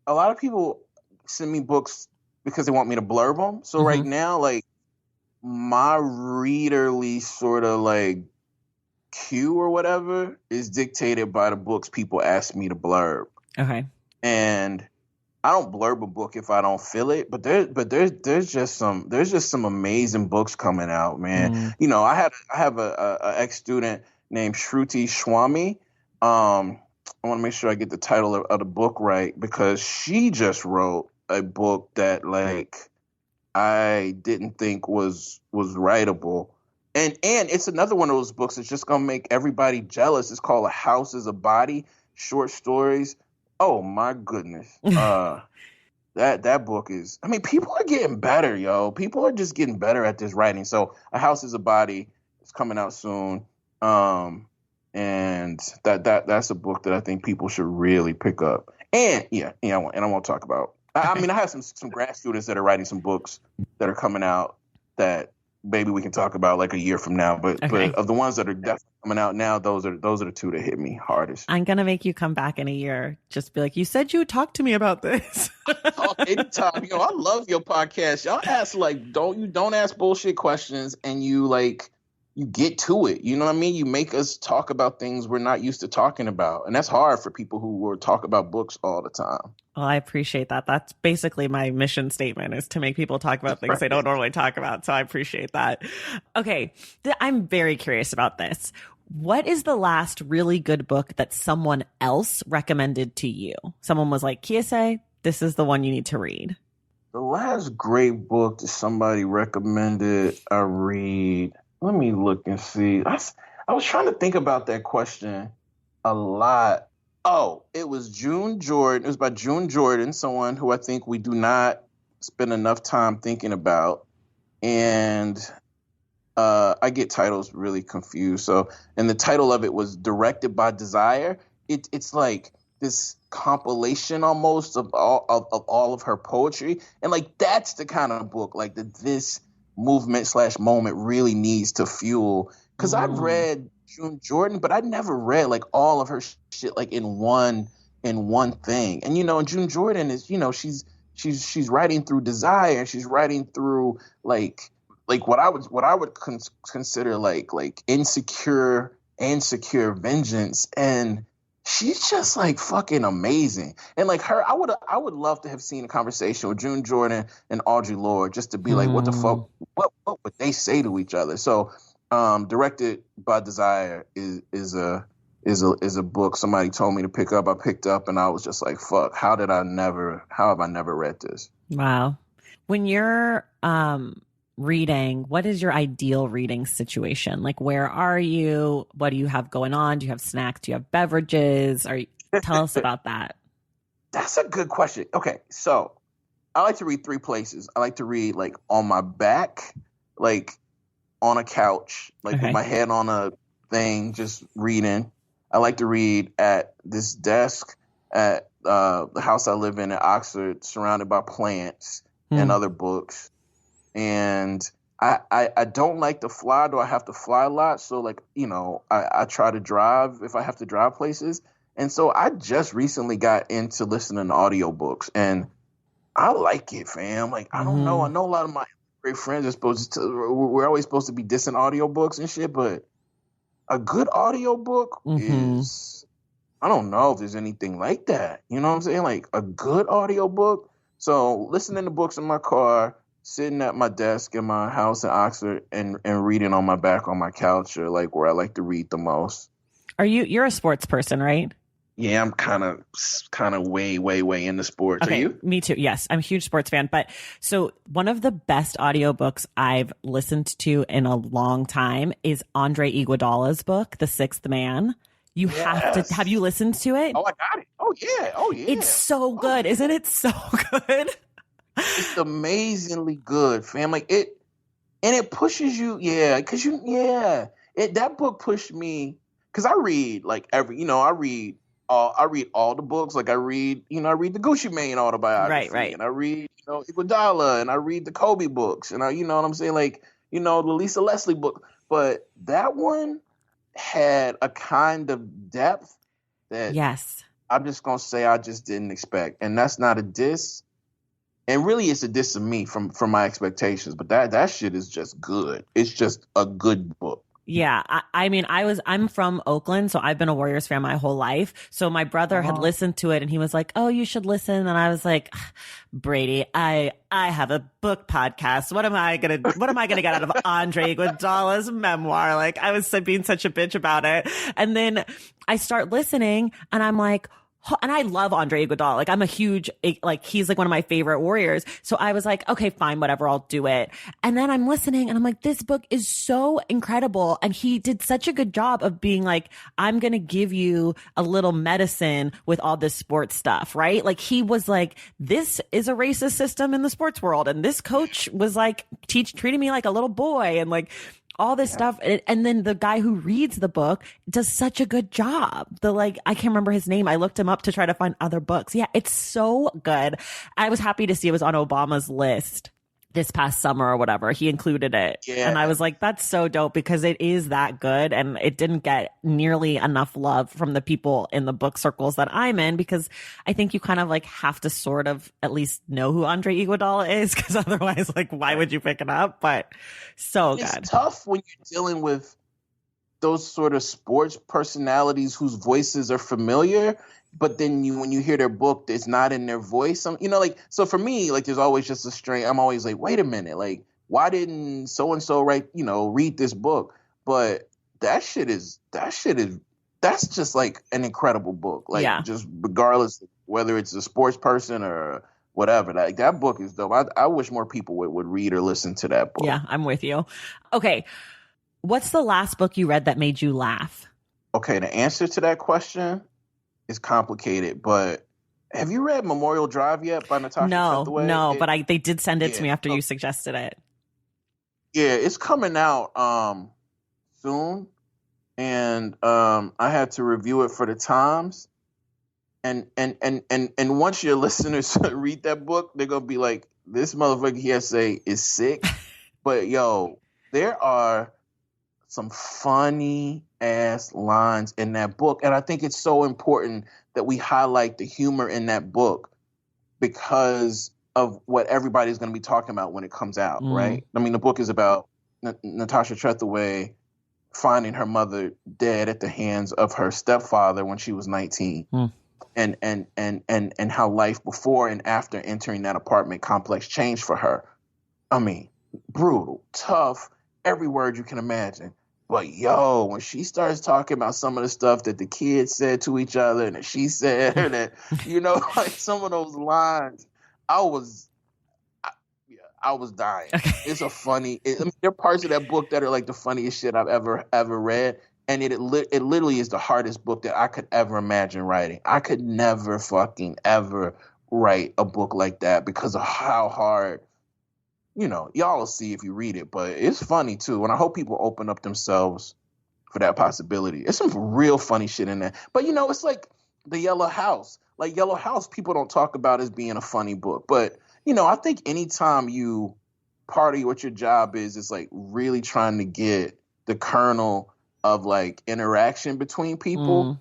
lot of people send me books because they want me to blurb them. So right now, like my readerly sort of like queue or whatever is dictated by the books people ask me to blurb. Okay. And I don't blurb a book if I don't feel it, but there's just some amazing books coming out, man. I have a ex-student named Shruti Swami. I want to make sure I get the title of the book right, because she just wrote a book that like I didn't think was writable, And it's another one of those books that's just gonna make everybody jealous. It's called A House is a Body, short stories. Oh my goodness. That book is, I mean, people are getting better, yo. People are just getting better at this writing. So A House is a Body is coming out soon. And that's a book that I think people should really pick up. And I won't talk about. I mean, I have some grad students that are writing some books that are coming out that maybe we can talk about like a year from now. But of the ones that are definitely coming out now, those are the two that hit me hardest. I'm gonna make you come back in a year. Just be like, you said you would talk to me about this. Oh, anytime, yo, I love your podcast. Y'all ask like don't ask bullshit questions, and you get to it. You know what I mean? You make us talk about things we're not used to talking about, and that's hard for people who will talk about books all the time. Well, I appreciate that. That's basically my mission statement, is to make people talk about things they don't normally talk about. So I appreciate that. Okay. I'm very curious about this. What is the last really good book that someone else recommended to you? Someone was like, Kiese, this is the one you need to read. The last great book that somebody recommended I read, let me look and see. I was trying to think about that question a lot. Oh, it was June Jordan. It was by June Jordan, someone who I think we do not spend enough time thinking about. And I get titles really confused. So, and the title of it was Directed by Desire. It's like this compilation almost of all of her poetry. And like, that's the kind of book like that this movement / moment really needs to fuel. Because I've read June Jordan, but I never read like all of her shit like in one thing. And and June Jordan is, she's writing through desire. She's writing through like what I would consider like insecure vengeance, and she's just like fucking amazing. And like her, I would love to have seen a conversation with June Jordan and Audre Lorde just to be like, what the fuck, what would they say to each other? So, Directed by Desire is a book somebody told me to pick up. I picked up and I was just like, fuck, how have I never read this? Wow. When you're reading, what is your ideal reading situation? Like, where are you? What do you have going on? Do you have snacks? Do you have beverages? Tell us about that. That's a good question. Okay, so I like to read 3 places. I like to read like on my back, like on a couch, like with my head on a thing, just reading. I like to read at this desk at the house I live in Oxford, surrounded by plants and other books. And I don't like to fly, though I have to fly a lot. So like, I try to drive if I have to drive places. And so I just recently got into listening to audiobooks, and I like it, fam. Like, I don't know. I know a lot of my great friends we're always supposed to be dissing audiobooks and shit, but a good audiobook is, I don't know if there's anything like that. You know what I'm saying? Like a good audiobook. So listening to books in my car, sitting at my desk in my house in Oxford and reading on my back on my couch are like where I like to read the most. You're a sports person, right? Yeah, I'm kind of way into sports. Okay, Are you? Me too. Yes, I'm a huge sports fan. But so one of the best audiobooks I've listened to in a long time is Andre Iguodala's book, The Sixth Man. Have you listened to it? Oh, I got it. Oh yeah. It's so good. Isn't it so good? It's amazingly good, fam. Like it pushes you. Yeah. Cause that book pushed me. Cause I read like I read all the books. Like I read the Gucci Mane autobiography, right, and I read Iguodala, and I read the Kobe books, and you know what I'm saying, like the Lisa Leslie book. But that one had a kind of depth that I'm just gonna say I just didn't expect, and that's not a diss, and really it's a diss to me from my expectations. But that shit is just good. It's just a good book. Yeah. I mean, I'm from Oakland, so I've been a Warriors fan my whole life. So my brother had listened to it and he was like, oh, you should listen. And I was like, Brady, I have a book podcast. What am I going to get out of Andre Iguodala's memoir? Like, I was being such a bitch about it. And then I start listening and I'm like, and I love Andre Iguodala. Like I'm a huge, like he's like one of my favorite warriors. So I was like, okay, fine, whatever, I'll do it. And then I'm listening and I'm like, this book is so incredible. And he did such a good job of being like, I'm going to give you a little medicine with all this sports stuff, right? Like he was like, this is a racist system in the sports world. And this coach was like treating me like a little boy and like, all this stuff. And then the guy who reads the book does such a good job. I can't remember his name. I looked him up to try to find other books. Yeah, it's so good. I was happy to see it was on Obama's list this past summer or whatever. He included it. Yeah. And I was like, that's so dope because it is that good. And it didn't get nearly enough love from the people in the book circles that I'm in, because I think you kind of like have to sort of at least know who Andre Iguodala is, because otherwise, like, why would you pick it up? But so good. It's tough when you're dealing with those sort of sports personalities whose voices are familiar, but then when you hear their book, it's not in their voice. Like, so for me, like, there's always just a strain. I'm always like, wait a minute, like, why didn't so-and-so read this book? But that's just like an incredible book. Like, just regardless of whether it's a sports person or whatever, like that book is dope. I wish more people would read or listen to that book. Yeah, I'm with you. Okay. What's the last book you read that made you laugh? Okay, the answer to that question is complicated, but have you read Memorial Drive yet by Natasha Trethewey? No, but they did send it to me after you suggested it. Yeah, it's coming out soon, and I had to review it for the Times. And once your listeners read that book, they're gonna be like, "This motherfucker Kiese is sick." But yo, there are some funny ass lines in that book. And I think it's so important that we highlight the humor in that book because of what everybody's going to be talking about when it comes out, right? I mean, the book is about Natasha Trethewey finding her mother dead at the hands of her stepfather when she was 19. And how life before and after entering that apartment complex changed for her. I mean, brutal, tough, every word you can imagine. But yo, when she starts talking about some of the stuff that the kids said to each other and that she said, and that, like some of those lines, I was dying. Okay. It's there are parts of that book that are like the funniest shit I've ever read. And it literally is the hardest book that I could ever imagine writing. I could never fucking ever write a book like that because of how hard. Y'all will see if you read it, but it's funny too. And I hope people open up themselves for that possibility. It's some real funny shit in there. But it's like The Yellow House. Like Yellow House, people don't talk about as being a funny book. But, I think anytime part of what your job is like really trying to get the kernel of like interaction between people,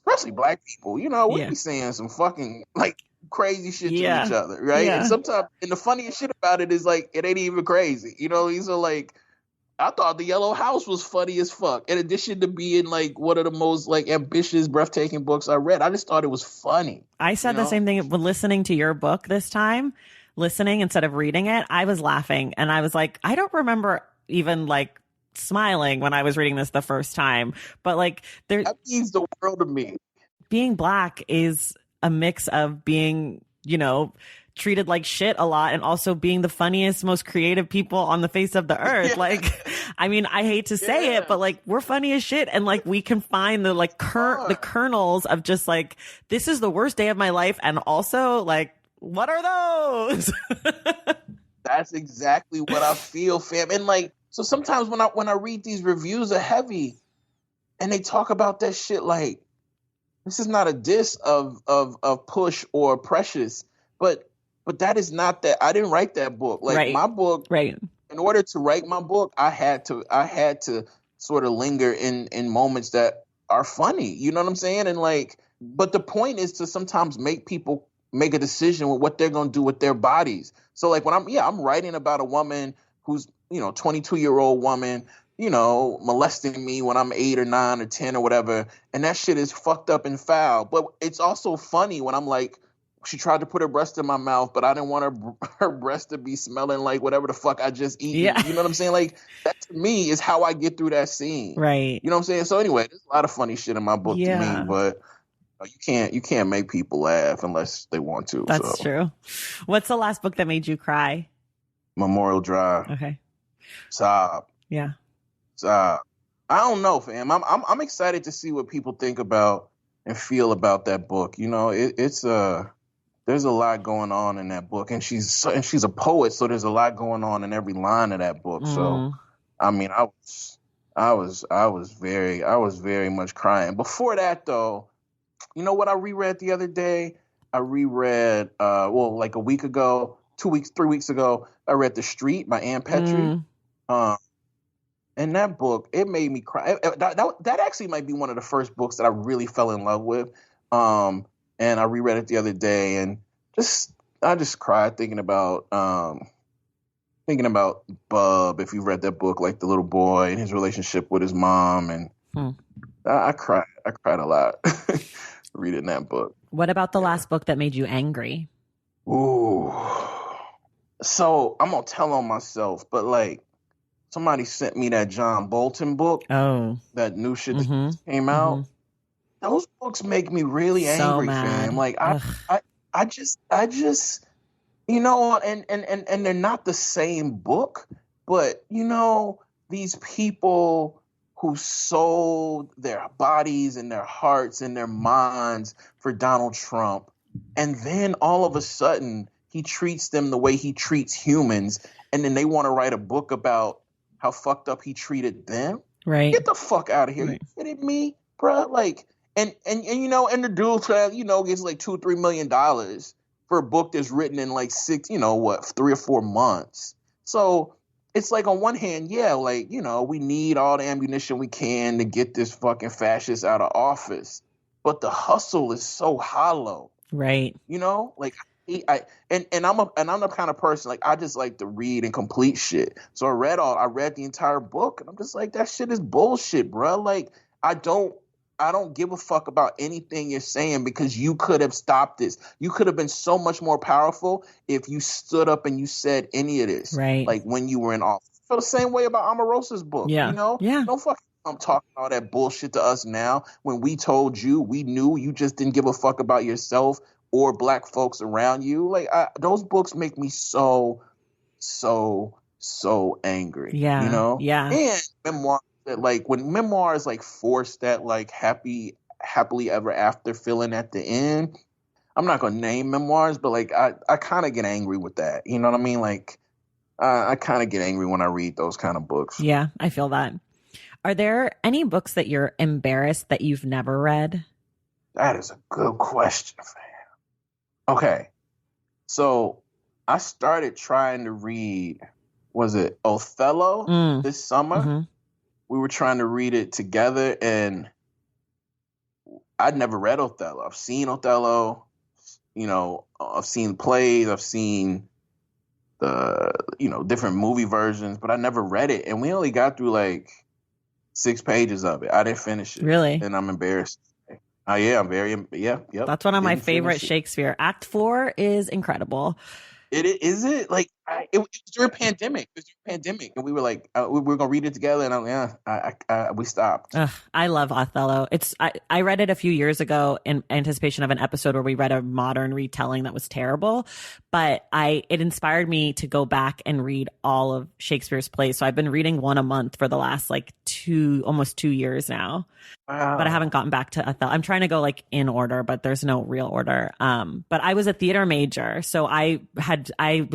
especially Black people, we be saying some fucking like crazy shit to each other, right? And sometimes, and the funniest shit about it is like it ain't even crazy. These are like, I thought The Yellow House was funny as fuck. In addition to being like one of the most like ambitious, breathtaking books I read, I just thought it was funny. I said the same thing when listening to your book this time. Listening instead of reading it, I was laughing, and I was like, I don't remember even like smiling when I was reading this the first time, but like that means the world to me. Being Black is a mix of being, treated like shit a lot and also being the funniest, most creative people on the face of the earth. Yeah. Like, I mean, I hate to say it, but like we're funny as shit. And like, we can find the like the kernels of just like, this is the worst day of my life. And also like, what are those? That's exactly what I feel, fam. And like, so sometimes when I read these reviews are heavy and they talk about that shit, like, this is not a diss of Push or Precious, but that is not that. I didn't write that book. Like my book, right? In order to write my book, I had to sort of linger in moments that are funny. You know what I'm saying? And like, but the point is to sometimes make people make a decision with what they're going to do with their bodies. So like when I'm writing about a woman who's 22-year-old woman, molesting me when I'm 8 or 9 or 10 or whatever. And that shit is fucked up and foul. But it's also funny when I'm like, she tried to put her breast in my mouth, but I didn't want her breast to be smelling like whatever the fuck I just eaten. Yeah. You know what I'm saying? Like, that to me is how I get through that scene. Right. You know what I'm saying? So anyway, there's a lot of funny shit in my book to me, but You can't make people laugh unless they want to. That's true. What's the last book that made you cry? Memorial Drive. Okay. Sob. Yeah. Sob. I don't know, fam. I'm excited to see what people think about and feel about that book. You know, it's there's a lot going on in that book, and she's a poet, so there's a lot going on in every line of that book. So, I mean, I was very much crying. Before that, though, you know what I reread the other day? I reread, like a week ago, 3 weeks ago, I read The Street by Ann Petrie. And that book, it made me cry. That actually might be one of the first books that I really fell in love with. And I reread it the other day, and I just cried thinking about Bub. If you read that book, like the little boy and his relationship with his mom, and I cried a lot reading that book. What about the last book that made you angry? Ooh, so I'm gonna tell on myself, but like somebody sent me that John Bolton book. Oh, that new shit that came out. Those books make me really angry, fam. Like I just, you know, and they're not the same book, but you know, these people who sold their bodies and their hearts and their minds for Donald Trump, and then all of a sudden he treats them the way he treats humans, and then they want to write a book about how fucked up he treated them. Right. Get the fuck out of here. Right. You kidding me, bro? Like, and you know, and the dude, you know, gets like $2-3 million for a book that's written in like 3 or 4 months. So it's like, on one hand, yeah, like, you know, we need all the ammunition we can to get this fucking fascist out of office, but the hustle is so hollow. Right. You know, like I'm the kind of person, like, I just like to read and complete shit. So I read the entire book, and I'm just like, that shit is bullshit, bro. Like, I don't give a fuck about anything you're saying, because you could have stopped this. You could have been so much more powerful if you stood up and you said any of this, right? Like when you were in office. I feel the same way about Omarosa's book. Yeah. You know, don't fucking I'm talking all that bullshit to us now, when we told you, we knew you just didn't give a fuck about yourself or black folks around you. Like, those books make me so angry. Yeah. You know? Yeah. And memoirs that, like, when memoirs like force that like happily ever after feeling at the end, I'm not gonna name memoirs, but like I kind of get angry with that. You know what I mean? Like, I kind of get angry when I read those kind of books. Yeah, I feel that. Are there any books that you're embarrassed that you've never read? That is a good question, fam. Okay, so I started trying to read, was it Othello this summer? We were trying to read it together, and I'd never read Othello. I've seen Othello, you know, I've seen plays, I've seen the, you know, different movie versions, but I never read it. And we only got through like 6 pages of it. I didn't finish it. Really? And I'm embarrassed. I'm very, yep. That's one of my favorite Shakespeare. Act 4 is incredible. Is it? Like, it was during pandemic. And we were like, we were gonna read it together, and we stopped. I love Othello. I read it a few years ago in anticipation of an episode where we read a modern retelling that was terrible, but it inspired me to go back and read all of Shakespeare's plays. So I've been reading one a month for the last like almost 2 years now. Wow. But I haven't gotten back to Othello. I'm trying to go like in order, but there's no real order. But I was a theater major, so I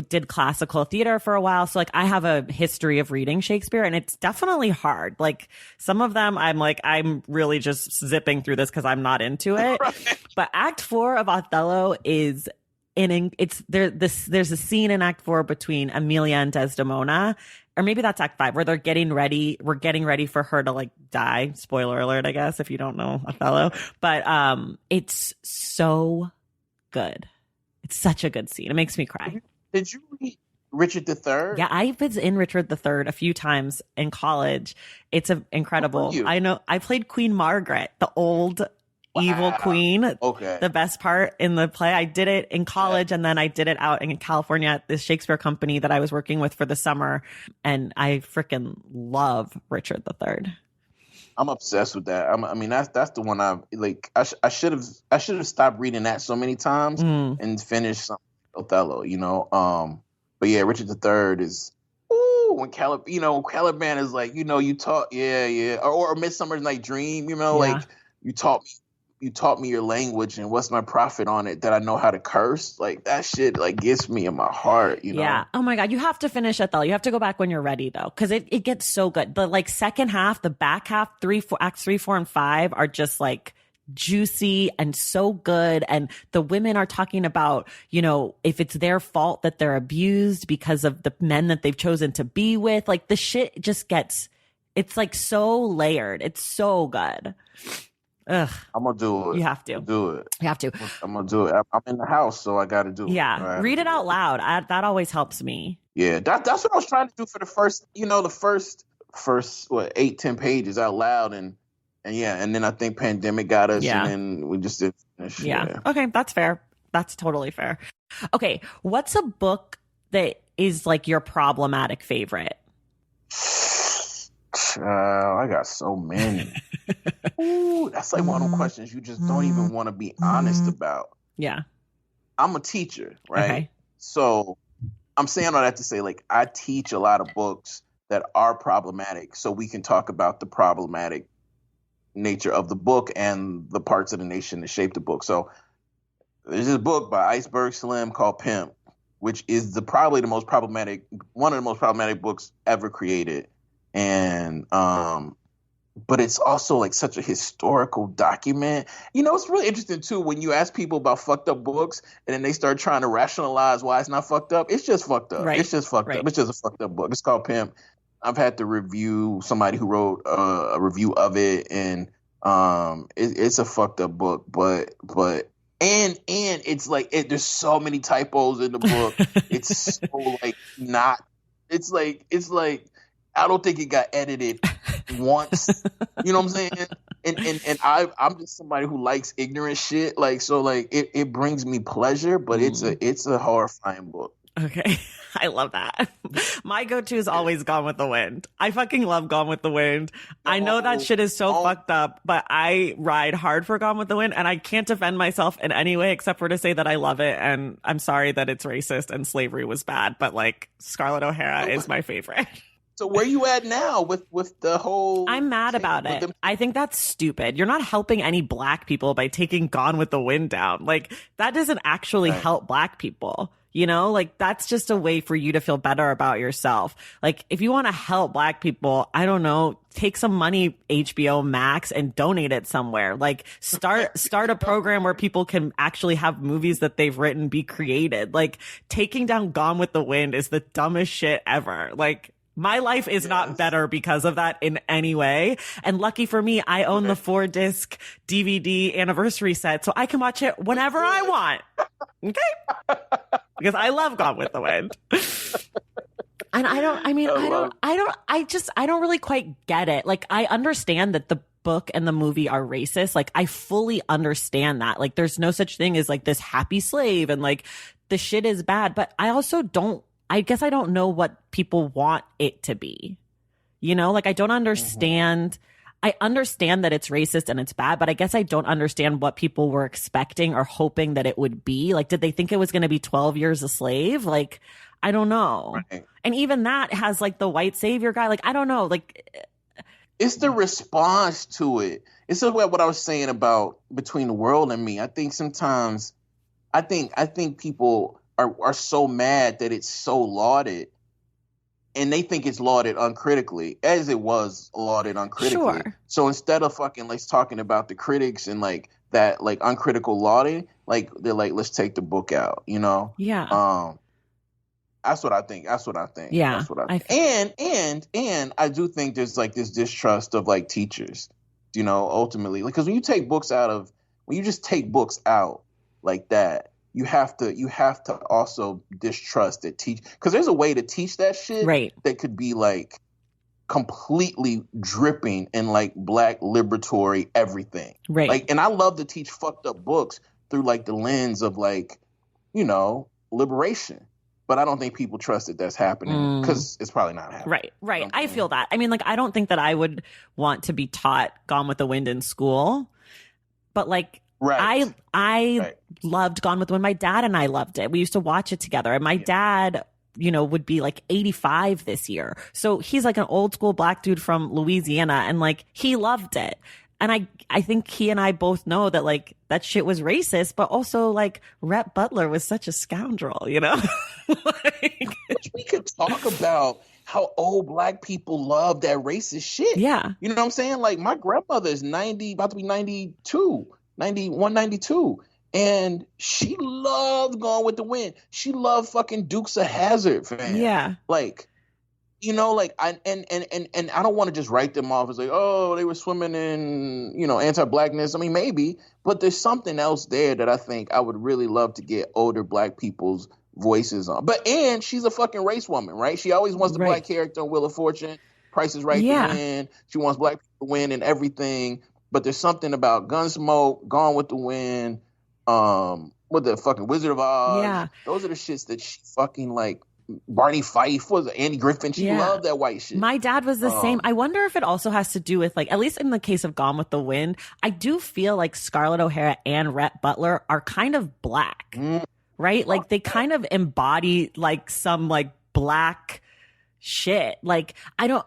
did classical theater for a while. So like I have a history of reading Shakespeare, and it's definitely hard. Like some of them I'm really just zipping through this because I'm not into it. Right. But Act 4 of Othello is there's a scene in Act 4 between Emilia and Desdemona, or maybe that's Act 5, where we're getting ready for her to like die. Spoiler alert, I guess, if you don't know Othello. But it's so good. It's such a good scene. It makes me cry. Did you read Richard III? Yeah, I was in Richard III a few times in college. It's incredible. I know. I played Queen Margaret, the old evil queen. Okay. The best part in the play. I did it in college, and then I did it out in California at this Shakespeare company that I was working with for the summer. And I freaking love Richard III. I'm obsessed with that. I mean, that's the one I like. I should have stopped reading that so many times and finished Othello. But yeah, Richard III is. Ooh, when Caliban is like, you taught, yeah, or Midsummer's Night Dream, like you taught me your language, and what's my profit on it that I know how to curse? Like that shit, like gets me in my heart, Yeah. Oh my God, you have to finish Othello. You have to go back when you're ready though, because it gets so good. The like second half, the back half, acts 3, 4, and 5 are just like juicy and so good, and the women are talking about if it's their fault that they're abused because of the men that they've chosen to be with. Like the shit just gets, it's like so layered. It's so good. Ugh. I'm gonna do it. You have to do it. You have to. I'm gonna do it. I'm in the house, so I got to do it. Yeah, read it out loud. That always helps me. Yeah, that's what I was trying to do for the first, first 8-10 pages out loud, and then I think pandemic got us, and then we just did finish. Yeah. Okay, that's fair. That's totally fair. Okay, what's a book that is like your problematic favorite? I got so many. Ooh, that's like one of those questions you just don't even want to be honest about. Yeah. I'm a teacher, right? Okay. So I'm saying all that to say, like, I teach a lot of books that are problematic, so we can talk about the problematic nature of the book and the parts of the nation that shape the book. So there's this book by Iceberg Slim called Pimp, which is probably one of the most problematic books ever created. And but it's also like such a historical document. It's really interesting too when you ask people about fucked up books and then they start trying to rationalize why it's not fucked up. It's just fucked up. Right. It's just fucked up. It's just a fucked up book. It's called Pimp. I've had to review somebody who wrote a review of it, and it's a fucked up book. But it's like there's so many typos in the book. It's so like not. It's like I don't think it got edited once. You know what I'm saying? And I'm just somebody who likes ignorant shit. Like, so like it brings me pleasure, but it's a horrifying book. Okay. I love that. My go-to is always Gone with the Wind. I fucking love Gone with the Wind. I know that shit is so fucked up, but I ride hard for Gone with the Wind, and I can't defend myself in any way except for to say that I love it, and I'm sorry that it's racist and slavery was bad, but like Scarlett O'Hara is my favorite. So where you at now with the whole... I'm mad about it. I think that's stupid. You're not helping any black people by taking Gone with the Wind down. Like, that doesn't actually help black people. Like that's just a way for you to feel better about yourself. Like if you want to help black people, I don't know, take some money, HBO Max, and donate it somewhere. Like start a program where people can actually have movies that they've written be created. Like taking down Gone with the Wind is the dumbest shit ever. Like my life is not better because of that in any way. And lucky for me, I own the 4-disc DVD anniversary set, so I can watch it whenever I want. Okay? Because I love Gone with the Wind. And I don't really quite get it. Like, I understand that the book and the movie are racist. Like, I fully understand that. Like, there's no such thing as like this happy slave and like the shit is bad. But I also I guess I don't know what people want it to be. Like I don't understand. I understand that it's racist and it's bad, but I guess I don't understand what people were expecting or hoping that it would be. Like, did they think it was going to be 12 Years a Slave? Like, I don't know. Right. And even that has like the white savior guy. Like, I don't know. Like, it's the response to it. It's what I was saying about Between the World and Me. I think sometimes, I think people are so mad that it's so lauded, and they think it's lauded uncritically, as it was lauded uncritically. Sure. So instead of fucking like talking about the critics and like that like uncritical lauding, like they're like, let's take the book out, Yeah. That's what I think. Yeah. That's what I think. And I do think there's like this distrust of like teachers, ultimately, because when you just take books out like that, you have to also distrust that because there's a way to teach that shit that could be like completely dripping in like black liberatory everything. Right. Like, and I love to teach fucked up books through like the lens of like, liberation. but I don't think people trust that that's happening because it's probably not happening. Right. I feel that. I mean, like, I don't think that I would want to be taught Gone with the Wind in school, but like, I loved Gone with the Wind. My dad and I loved it. We used to watch it together, and my dad, you know, would be like 85 this year. So he's like an old school black dude from Louisiana, and like, he loved it. And I think he and I both know that like that shit was racist, but also like Rhett Butler was such a scoundrel, you know? We could talk about how old black people love that racist shit. Yeah. You know what I'm saying? Like my grandmother is 90, about to be 92, 91, 92. And she loved Gone with the Wind. She loved fucking Dukes of Hazzard, fam. Yeah. Like, you know, like I don't want to just write them off as like, oh, they were swimming in, you know, anti-blackness. I mean, maybe, but there's something else there that I think I would really love to get older black people's voices on. And she's a fucking race woman, right? She always wants the black character on Wheel of Fortune, Price is Right to win. She wants black people to win and everything. But there's something about Gunsmoke, Gone with the Wind, with the fucking Wizard of Oz. Yeah. Those are the shits that she fucking like. Barney Fife, was Andy Griffin. She loved that white shit. My dad was the same. I wonder if it also has to do with like, at least in the case of Gone with the Wind, I do feel like Scarlett O'Hara and Rhett Butler are kind of black, right? Like they kind of embody like some like black shit. Like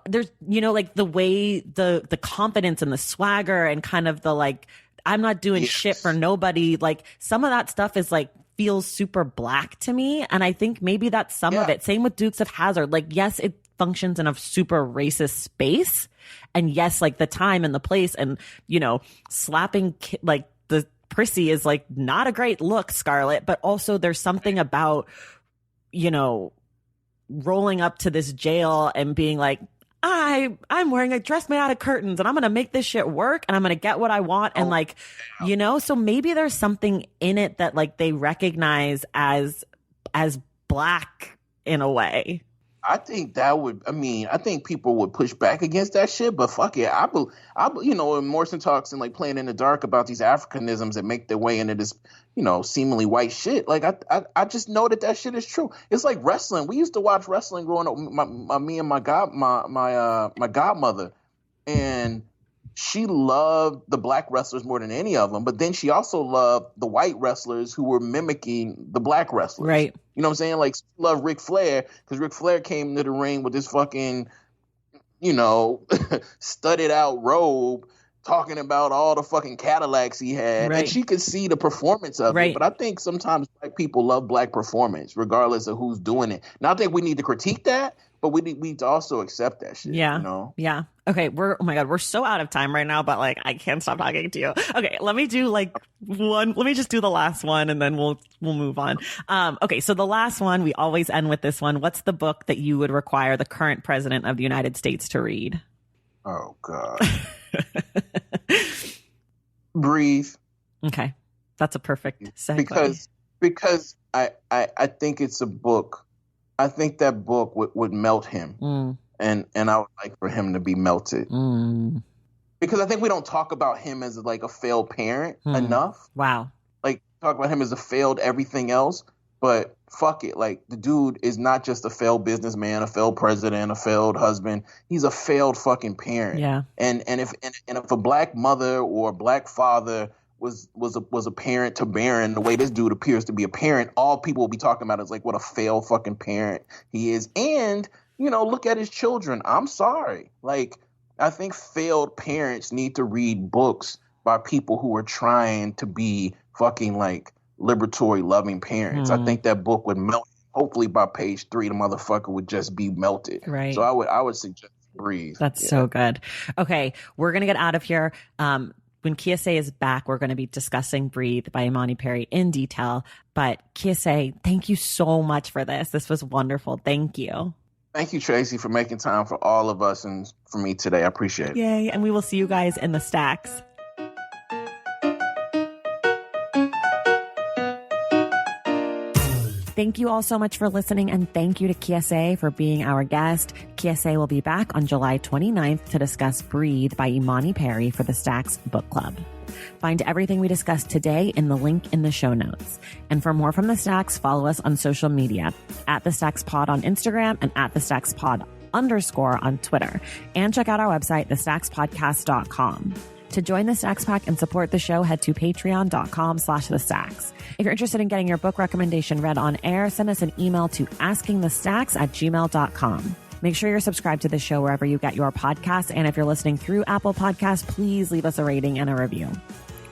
there's, you know, like the way the confidence and the swagger and kind of the like, I'm not doing shit for nobody. Like some of that stuff is like, feels super black to me. And I think maybe that's some of it. Same with Dukes of Hazzard. Like, yes, it functions in a super racist space. And yes, like the time and the place and, you know, slapping like the prissy is like not a great look, Scarlett, but also there's something about, you know, rolling up to this jail and being like, I'm wearing a dress made out of curtains and I'm going to make this shit work and I'm going to get what I want. And like, you know, so maybe there's something in it that like they recognize as black in a way. I think I think people would push back against that shit, but fuck it. You know, when Morrison talks and like Playing in the Dark about these Africanisms that make their way into this, you know, seemingly white shit. Like I just know that shit is true. It's like wrestling. We used to watch wrestling growing up. Me and my godmother, and she loved the black wrestlers more than any of them. But then she also loved the white wrestlers who were mimicking the black wrestlers. Right. You know what I'm saying? Like, she loved Ric Flair because Ric Flair came into the ring with this fucking, you know, studded out robe talking about all the fucking Cadillacs he had. Right. And she could see the performance of it. But I think sometimes black people love black performance regardless of who's doing it. Now, I think we need to critique that, but we need to also accept that shit. Yeah. You know? Yeah. Okay. Oh my God. We're so out of time right now, but like, I can't stop talking to you. Okay. Let me just do the last one and then we'll move on. Okay. So the last one, we always end with this one. What's the book that you would require the current president of the United States to read? Oh God. Breathe. Okay. That's a perfect segue. Because I think it's a book. I think that book would melt him. And I would like for him to be melted. Because I think we don't talk about him as like a failed parent enough. Wow. Like, talk about him as a failed everything else. But fuck it. Like, the dude is not just a failed businessman, a failed president, a failed husband. He's a failed fucking parent. Yeah. And if a black mother or a black father was a parent to Barron, the way this dude appears to be a parent, all people will be talking about is like what a failed fucking parent he is. And, you know, look at his children. I'm sorry. Like, I think failed parents need to read books by people who are trying to be fucking like liberatory loving parents. I think that book would melt. Hopefully by page 3 the motherfucker would just be melted. Right. So I would suggest Breathe. That's so good. Okay, we're gonna get out of here. When Kiese is back, we're going to be discussing Breathe by Imani Perry in detail. But Kiese, thank you so much for this. This was wonderful. Thank you. Thank you, Tracy, for making time for all of us and for me today. I appreciate it. Yay. And we will see you guys in the stacks. Thank you all so much for listening, and thank you to Kiese for being our guest. Kiese will be back on July 29th to discuss Breathe by Imani Perry for the Stacks Book Club. Find everything we discussed today in the link in the show notes. And for more from The Stacks, follow us on social media at The Stacks Pod on Instagram and at The Stacks Pod _ on Twitter. And check out our website, thestackspodcast.com. To join the Stacks Pack and support the show, head to patreon.com/thestacks. If you're interested in getting your book recommendation read on air, send us an email to askingthestacks@gmail.com. Make sure you're subscribed to the show wherever you get your podcasts. And if you're listening through Apple Podcasts, please leave us a rating and a review.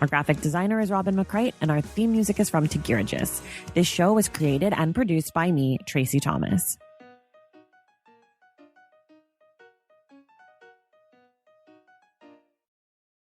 Our graphic designer is Robin McCrite, and our theme music is from Tegirigis. This show was created and produced by me, Tracy Thomas.